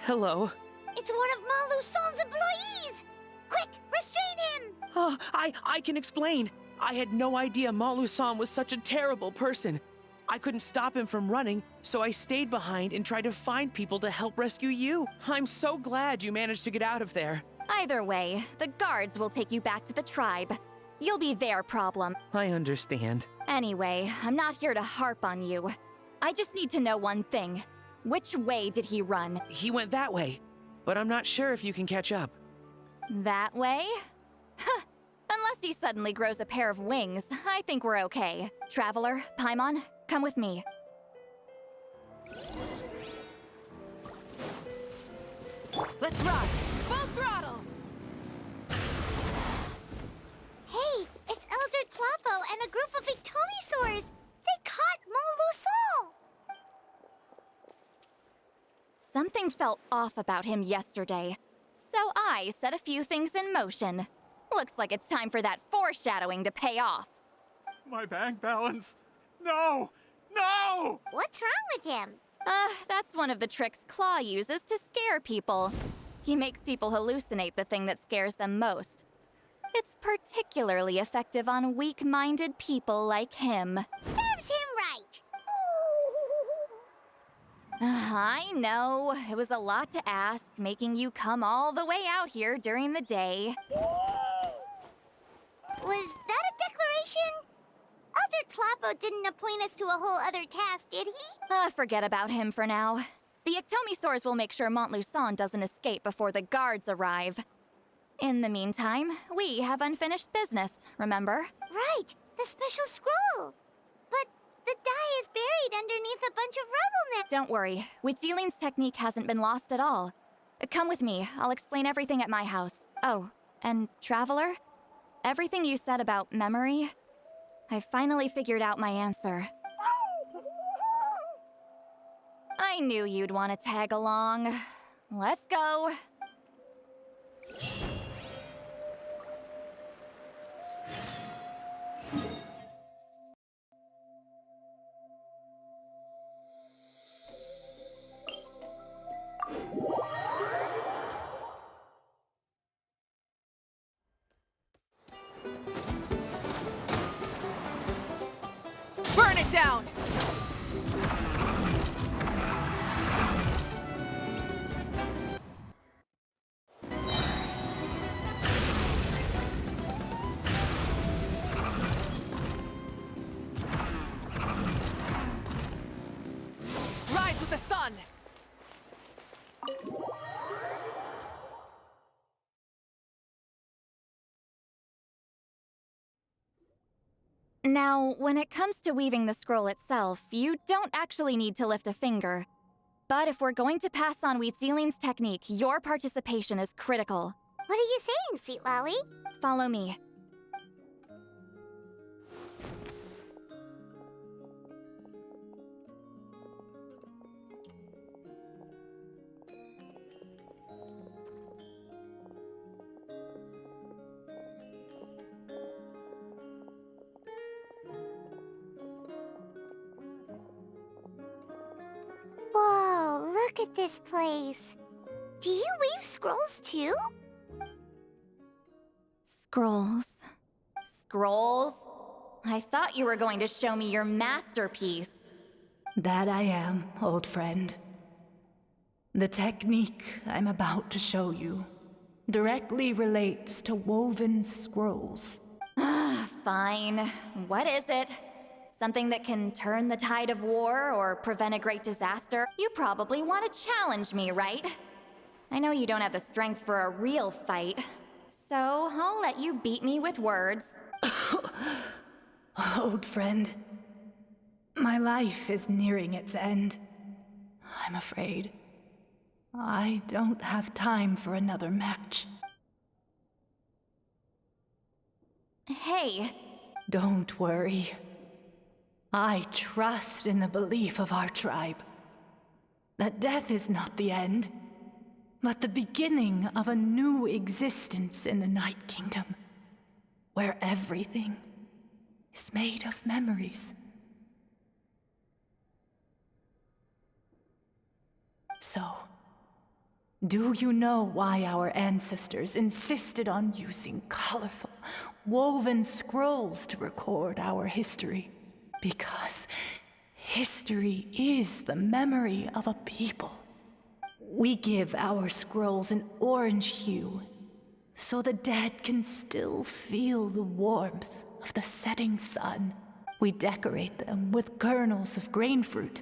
Hello? It's one of Ma Luson's employees! Quick, restrain him! Oh, I can explain. I had no idea Ma Luson was such a terrible person. I couldn't stop him from running, so I stayed behind and tried to find people to help rescue you. I'm so glad you managed to get out of there. Either way, the guards will take you back to the tribe. You'll be their problem. I understand. Anyway, I'm not here to harp on you. I just need to know one thing. Which way did he run? He went that way, but I'm not sure if you can catch up. That way? Huh. Unless he suddenly grows a pair of wings, I think we're okay. Traveler, Paimon, come with me. Let's rock! Full throttle! Hey, it's Elder Tlapo and a group of Ictomisaurs! They caught Ma Luson! Something felt off about him yesterday, so I set a few things in motion. Looks like it's time for that foreshadowing to pay off. My bank balance. No! No! What's wrong with him? That's one of the tricks Claw uses to scare people. He makes people hallucinate the thing that scares them most. It's particularly effective on weak-minded people like him. Serves him right! I know, it was a lot to ask, making you come all the way out here during the day. Was that a declaration? Elder Tlapo didn't appoint us to a whole other task, did he? Forget about him for now. The Ictomisaurs will make sure Montluçon doesn't escape before the guards arrive. In the meantime, we have unfinished business, remember? Right, the special scroll. But the die is buried underneath a bunch of rubble now. Don't worry, Witzeline's technique hasn't been lost at all. Come with me, I'll explain everything at my house. Oh, and Traveler? Everything you said about memory, I finally figured out my answer. I knew you'd want to tag along. Let's go. Burn it down! Rise with the sun! Now, when it comes to weaving the scroll itself, you don't actually need to lift a finger. But if we're going to pass on Witzeline's technique, your participation is critical. What are you saying, Citlali? Follow me. Whoa, look at this place. Do you weave scrolls too? Scrolls. Scrolls? I thought you were going to show me your masterpiece. That I am, old friend. The technique I'm about to show you directly relates to woven scrolls. Fine. What is it? Something that can turn the tide of war or prevent a great disaster? You probably want to challenge me, right? I know you don't have the strength for a real fight, So I'll let you beat me with words. Old friend, my life is nearing its end. I'm afraid I don't have time for another match. Hey. Don't worry. I trust in the belief of our tribe that death is not the end, but the beginning of a new existence in the Night Kingdom, where everything is made of memories. So, do you know why our ancestors insisted on using colorful, woven scrolls to record our history? Because history is the memory of a people. We give our scrolls an orange hue, so the dead can still feel the warmth of the setting sun. We decorate them with kernels of grain fruit,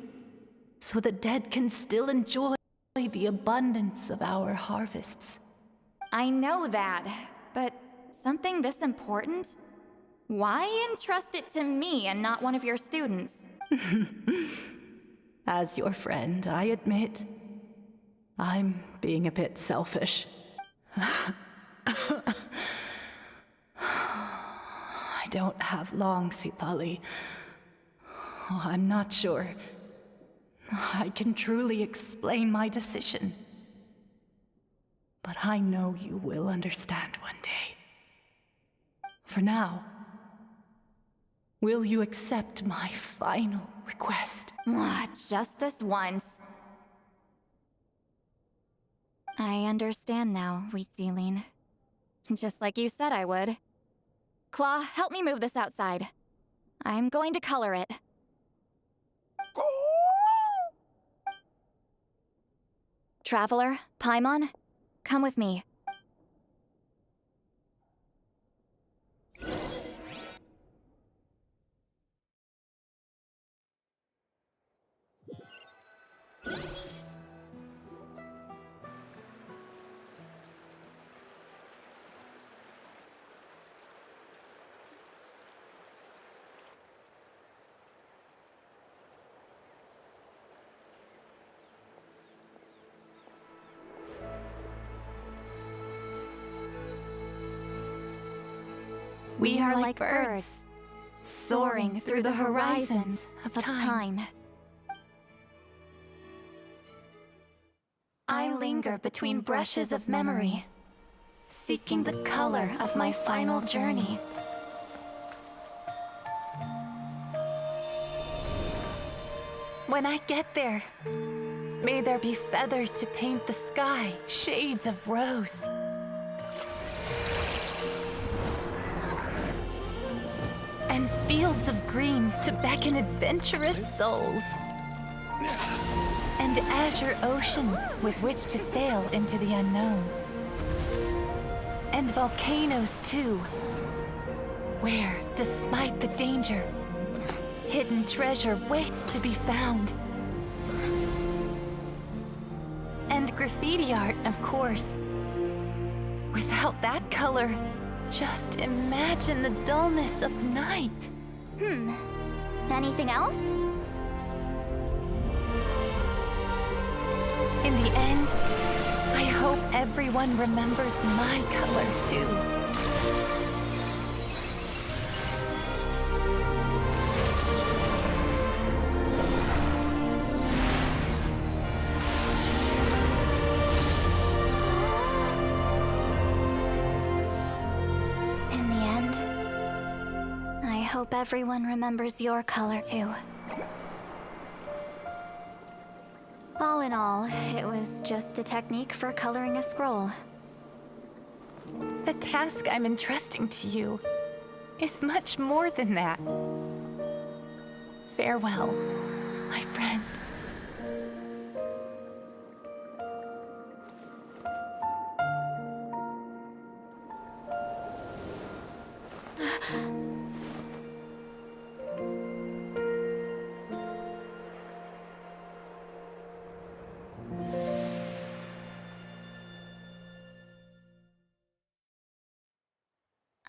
so the dead can still enjoy the abundance of our harvests. I know that, but something this important? Why entrust it to me and not one of your students? As your friend, I admit, I'm being a bit selfish. I don't have long, Citlali. Oh, I'm not sure I can truly explain my decision. But I know you will understand one day. For now, will you accept my final request? Just this once. I understand now, Wheat Celine. Just like you said I would. Claw, help me move this outside. I'm going to color it. Traveler, Paimon, come with me. We are like birds, soaring through the horizons of time. I linger between brushes of memory, seeking the color of my final journey. When I get there, may there be feathers to paint the sky, shades of rose. And fields of green to beckon adventurous souls. And azure oceans with which to sail into the unknown. And volcanoes too, where, despite the danger, hidden treasure waits to be found. And graffiti art, of course. Without that color, just imagine the dullness of night. Anything else? In the end, I hope everyone remembers my color too. In the end, I hope everyone remembers your color too. All in all, it was just a technique for coloring a scroll. The task I'm entrusting to you is much more than that. Farewell, my friend.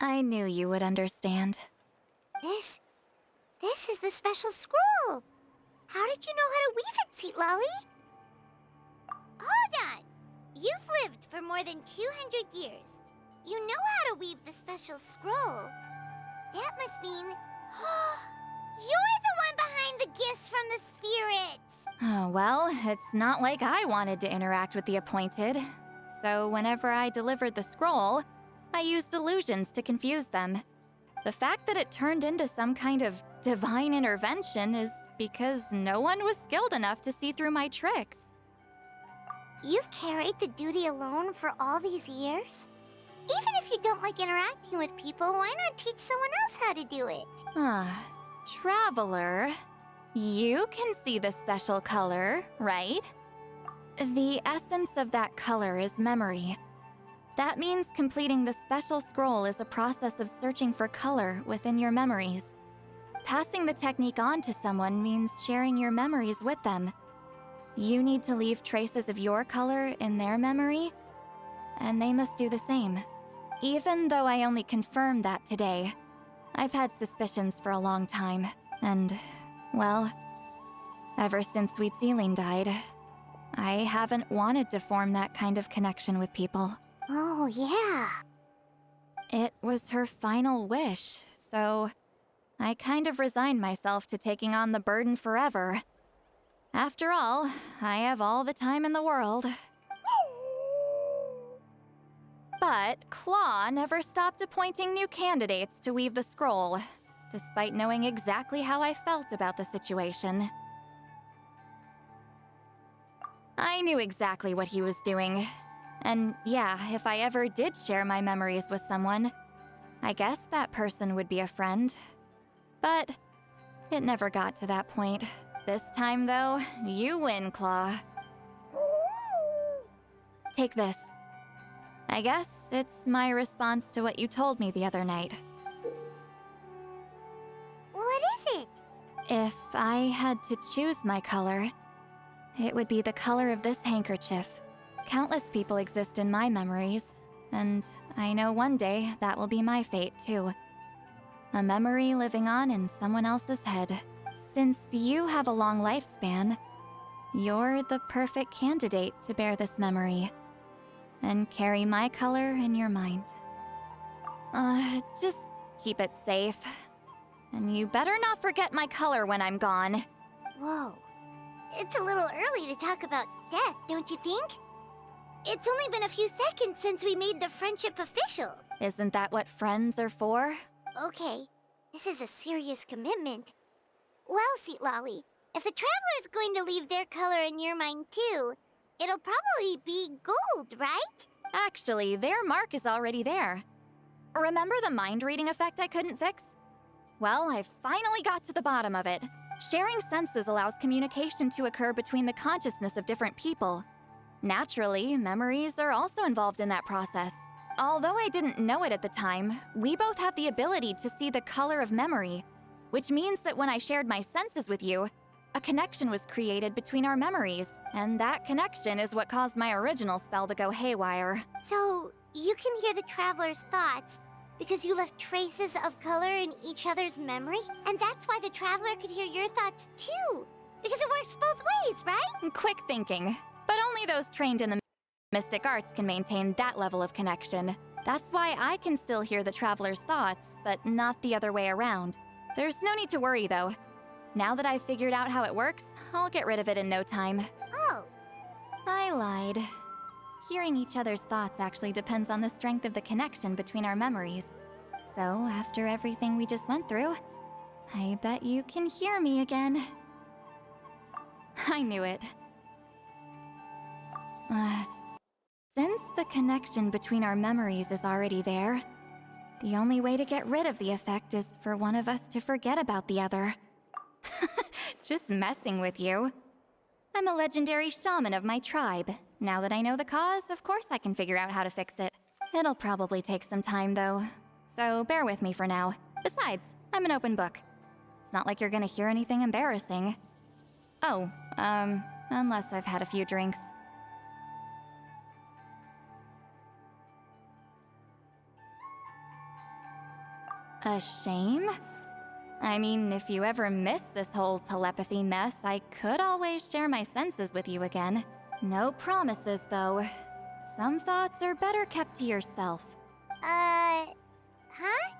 I knew you would understand. This is the special scroll. How did you know how to weave it, Citlali? Hold on. You've lived for more than 200 years. You know how to weave the special scroll. That must mean... you're the one behind the gifts from the spirits! Oh, well, it's not like I wanted to interact with the appointed. So whenever I delivered the scroll, I used illusions to confuse them. The fact that it turned into some kind of divine intervention is because no one was skilled enough to see through my tricks. You've carried the duty alone for all these years? Even if you don't like interacting with people, why not teach someone else how to do it? Traveler, you can see the special color, right? The essence of that color is memory. That means completing the special scroll is a process of searching for color within your memories. Passing the technique on to someone means sharing your memories with them. You need to leave traces of your color in their memory, and they must do the same. Even though I only confirmed that today, I've had suspicions for a long time, and, well, ever since Sweet Celine died, I haven't wanted to form that kind of connection with people. Oh, yeah. It was her final wish, so I kind of resigned myself to taking on the burden forever. After all, I have all the time in the world. But Claw never stopped appointing new candidates to weave the scroll, despite knowing exactly how I felt about the situation. I knew exactly what he was doing. And yeah, if I ever did share my memories with someone, I guess that person would be a friend. But it never got to that point. This time, though, you win, Claw. Take this. I guess it's my response to what you told me the other night. What is it? If I had to choose my color, it would be the color of this handkerchief. Countless people exist in my memories, and I know one day that will be my fate, too. A memory living on in someone else's head. Since you have a long lifespan, you're the perfect candidate to bear this memory and carry my color in your mind. Just keep it safe. And you better not forget my color when I'm gone. Whoa. It's a little early to talk about death, don't you think? It's only been a few seconds since we made the friendship official. Isn't that what friends are for? Okay, this is a serious commitment. Well, Citlali, if the Traveler's going to leave their color in your mind too, it'll probably be gold, right? Actually, their mark is already there. Remember the mind-reading effect I couldn't fix? Well, I finally got to the bottom of it. Sharing senses allows communication to occur between the consciousness of different people. Naturally, memories are also involved in that process. Although I didn't know it at the time, we both have the ability to see the color of memory, which means that when I shared my senses with you, a connection was created between our memories, and that connection is what caused my original spell to go haywire. So, you can hear the Traveler's thoughts because you left traces of color in each other's memory? And that's why the Traveler could hear your thoughts too, because it works both ways, right? Quick thinking. But only those trained in the mystic arts can maintain that level of connection. That's why I can still hear the Traveler's thoughts, but not the other way around. There's no need to worry, though. Now that I've figured out how it works, I'll get rid of it in no time. Oh. I lied. Hearing each other's thoughts actually depends on the strength of the connection between our memories. So, after everything we just went through, I bet you can hear me again. I knew it. Since the connection between our memories is already there, the only way to get rid of the effect is for one of us to forget about the other. Just messing with you. I'm a legendary shaman of my tribe. Now that I know the cause, of course I can figure out how to fix it. It'll probably take some time, though. So bear with me for now. Besides, I'm an open book. It's not like you're gonna hear anything embarrassing. Oh, unless I've had a few drinks. A shame? I mean, if you ever miss this whole telepathy mess, I could always share my senses with you again. No promises, though. Some thoughts are better kept to yourself. Huh?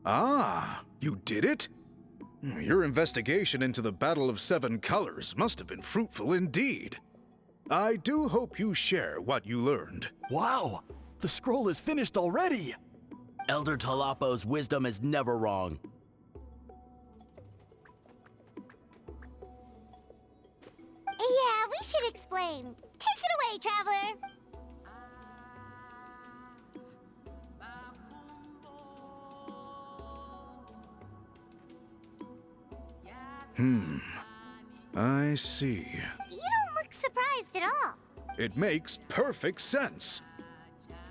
Ah, you did it? Your investigation into the Battle of Seven Colors must have been fruitful indeed. I do hope you share what you learned. Wow! The scroll is finished already! Elder Talapo's wisdom is never wrong. Yeah, we should explain. Take it away, Traveler. I see. You don't look surprised at all. It makes perfect sense.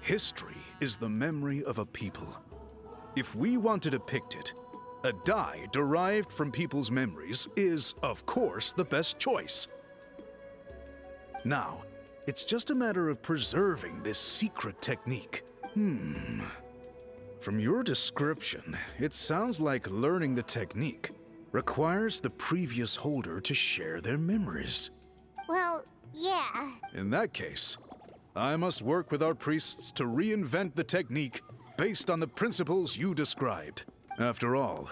History is the memory of a people. If we want to depict it, a die derived from people's memories is, of course, the best choice. Now, it's just a matter of preserving this secret technique. From your description, it sounds like learning the technique requires the previous holder to share their memories. Well, yeah. In that case, I must work with our priests to reinvent the technique based on the principles you described. After all,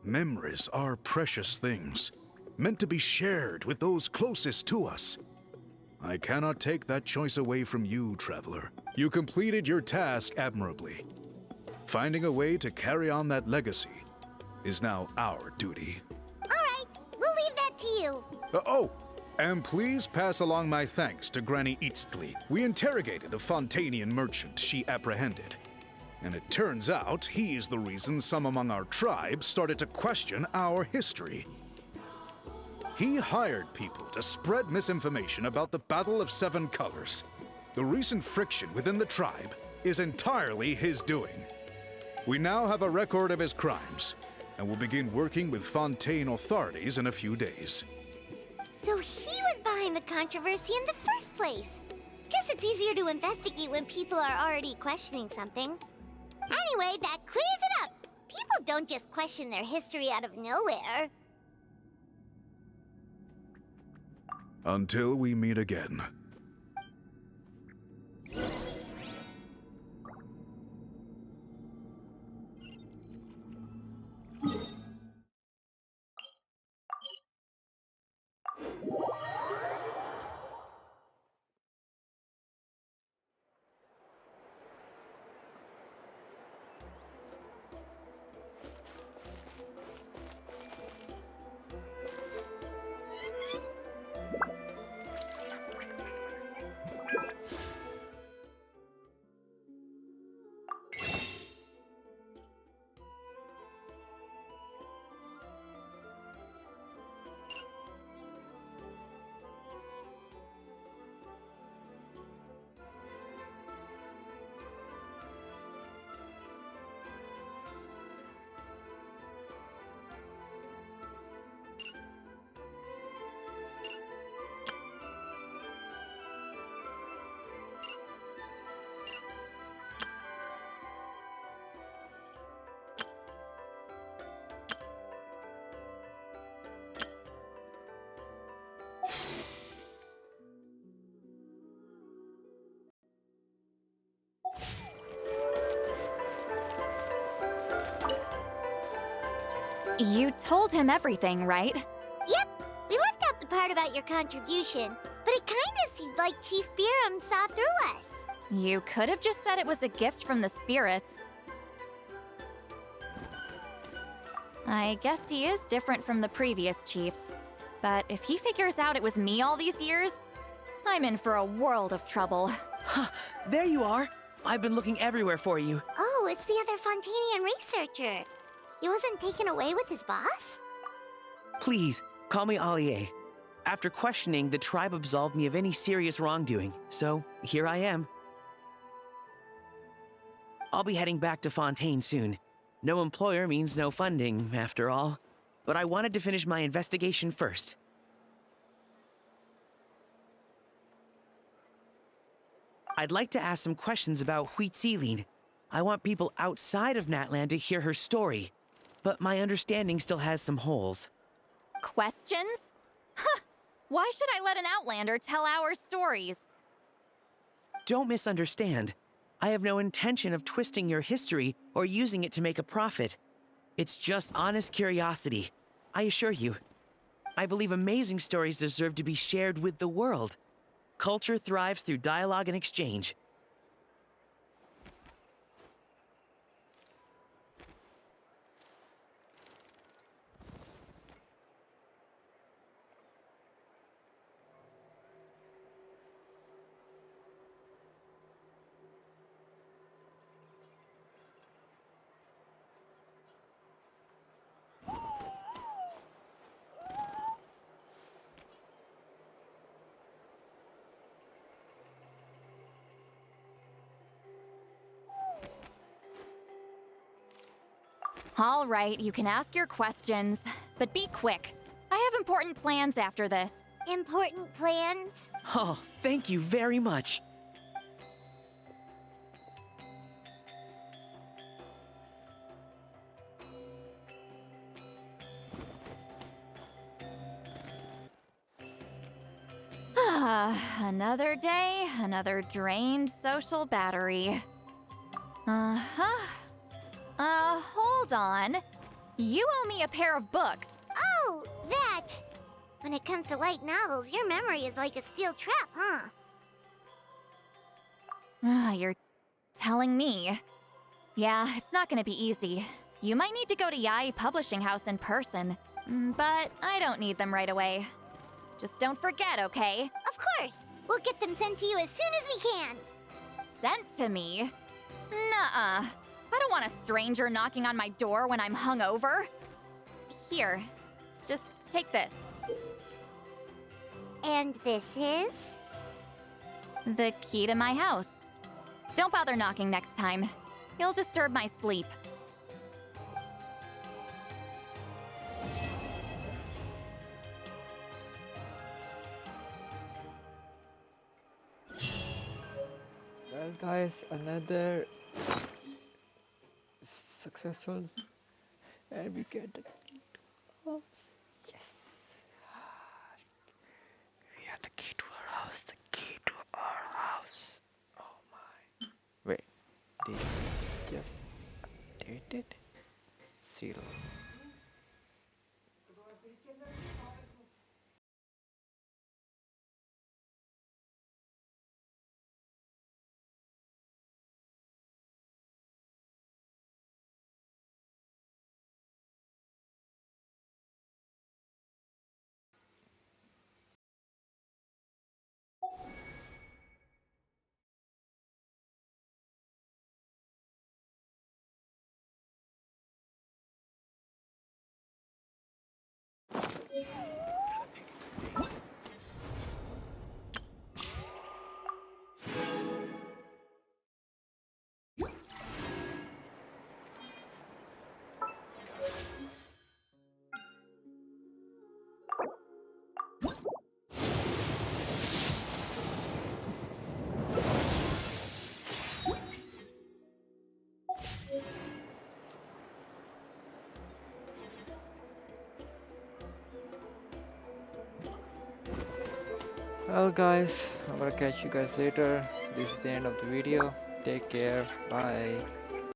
memories are precious things, meant to be shared with those closest to us. I cannot take that choice away from you, Traveler. You completed your task admirably. Finding a way to carry on that legacy is now our duty. All right, we'll leave that to you. And please pass along my thanks to Granny Citlali. We interrogated the Fontanian merchant she apprehended. And it turns out he's the reason some among our tribe started to question our history. He hired people to spread misinformation about the Battle of Seven Colors. The recent friction within the tribe is entirely his doing. We now have a record of his crimes, and will begin working with Fontaine authorities in a few days. So he was behind the controversy in the first place. Guess it's easier to investigate when people are already questioning something. Anyway, that clears it up. People don't just question their history out of nowhere. Until we meet again. You told him everything, right? Yep, we left out the part about your contribution, but it kinda seemed like Chief Biram saw through us. You could have just said it was a gift from the spirits. I guess he is different from the previous chiefs. But if he figures out it was me all these years, I'm in for a world of trouble. There you are. I've been looking everywhere for you. Oh, it's the other Fontanian researcher. He wasn't taken away with his boss? Please, call me Allier. After questioning, the tribe absolved me of any serious wrongdoing, so here I am. I'll be heading back to Fontaine soon. No employer means no funding, after all. But I wanted to finish my investigation first. I'd like to ask some questions about Citlali. I want people outside of Natlan to hear her story, but my understanding still has some holes. Questions? Huh! Why should I let an Outlander tell our stories? Don't misunderstand. I have no intention of twisting your history or using it to make a profit. It's just honest curiosity, I assure you. I believe amazing stories deserve to be shared with the world. Culture thrives through dialogue and exchange. All right, you can ask your questions, but be quick. I have important plans after this. Important plans? Oh, thank you very much. Another day, another drained social battery. Hold on. You owe me a pair of books. Oh, that! When it comes to light novels, your memory is like a steel trap, huh? You're telling me. Yeah, it's not gonna be easy. You might need to go to Yai Publishing House in person, but I don't need them right away. Just don't forget, okay? Of course! We'll get them sent to you as soon as we can! Sent to me? Nuh-uh. I don't want a stranger knocking on my door when I'm hungover. Here, just take this. And this is? The key to my house. Don't bother knocking next time. You'll disturb my sleep. Well, guys, another successful, and we get the key to our house. Yes, we have the key to our house. The key to our house. Oh my! Wait, did we just update it? Zero. Well guys, I'm gonna catch you guys later. This is the end of the video. Take care. Bye.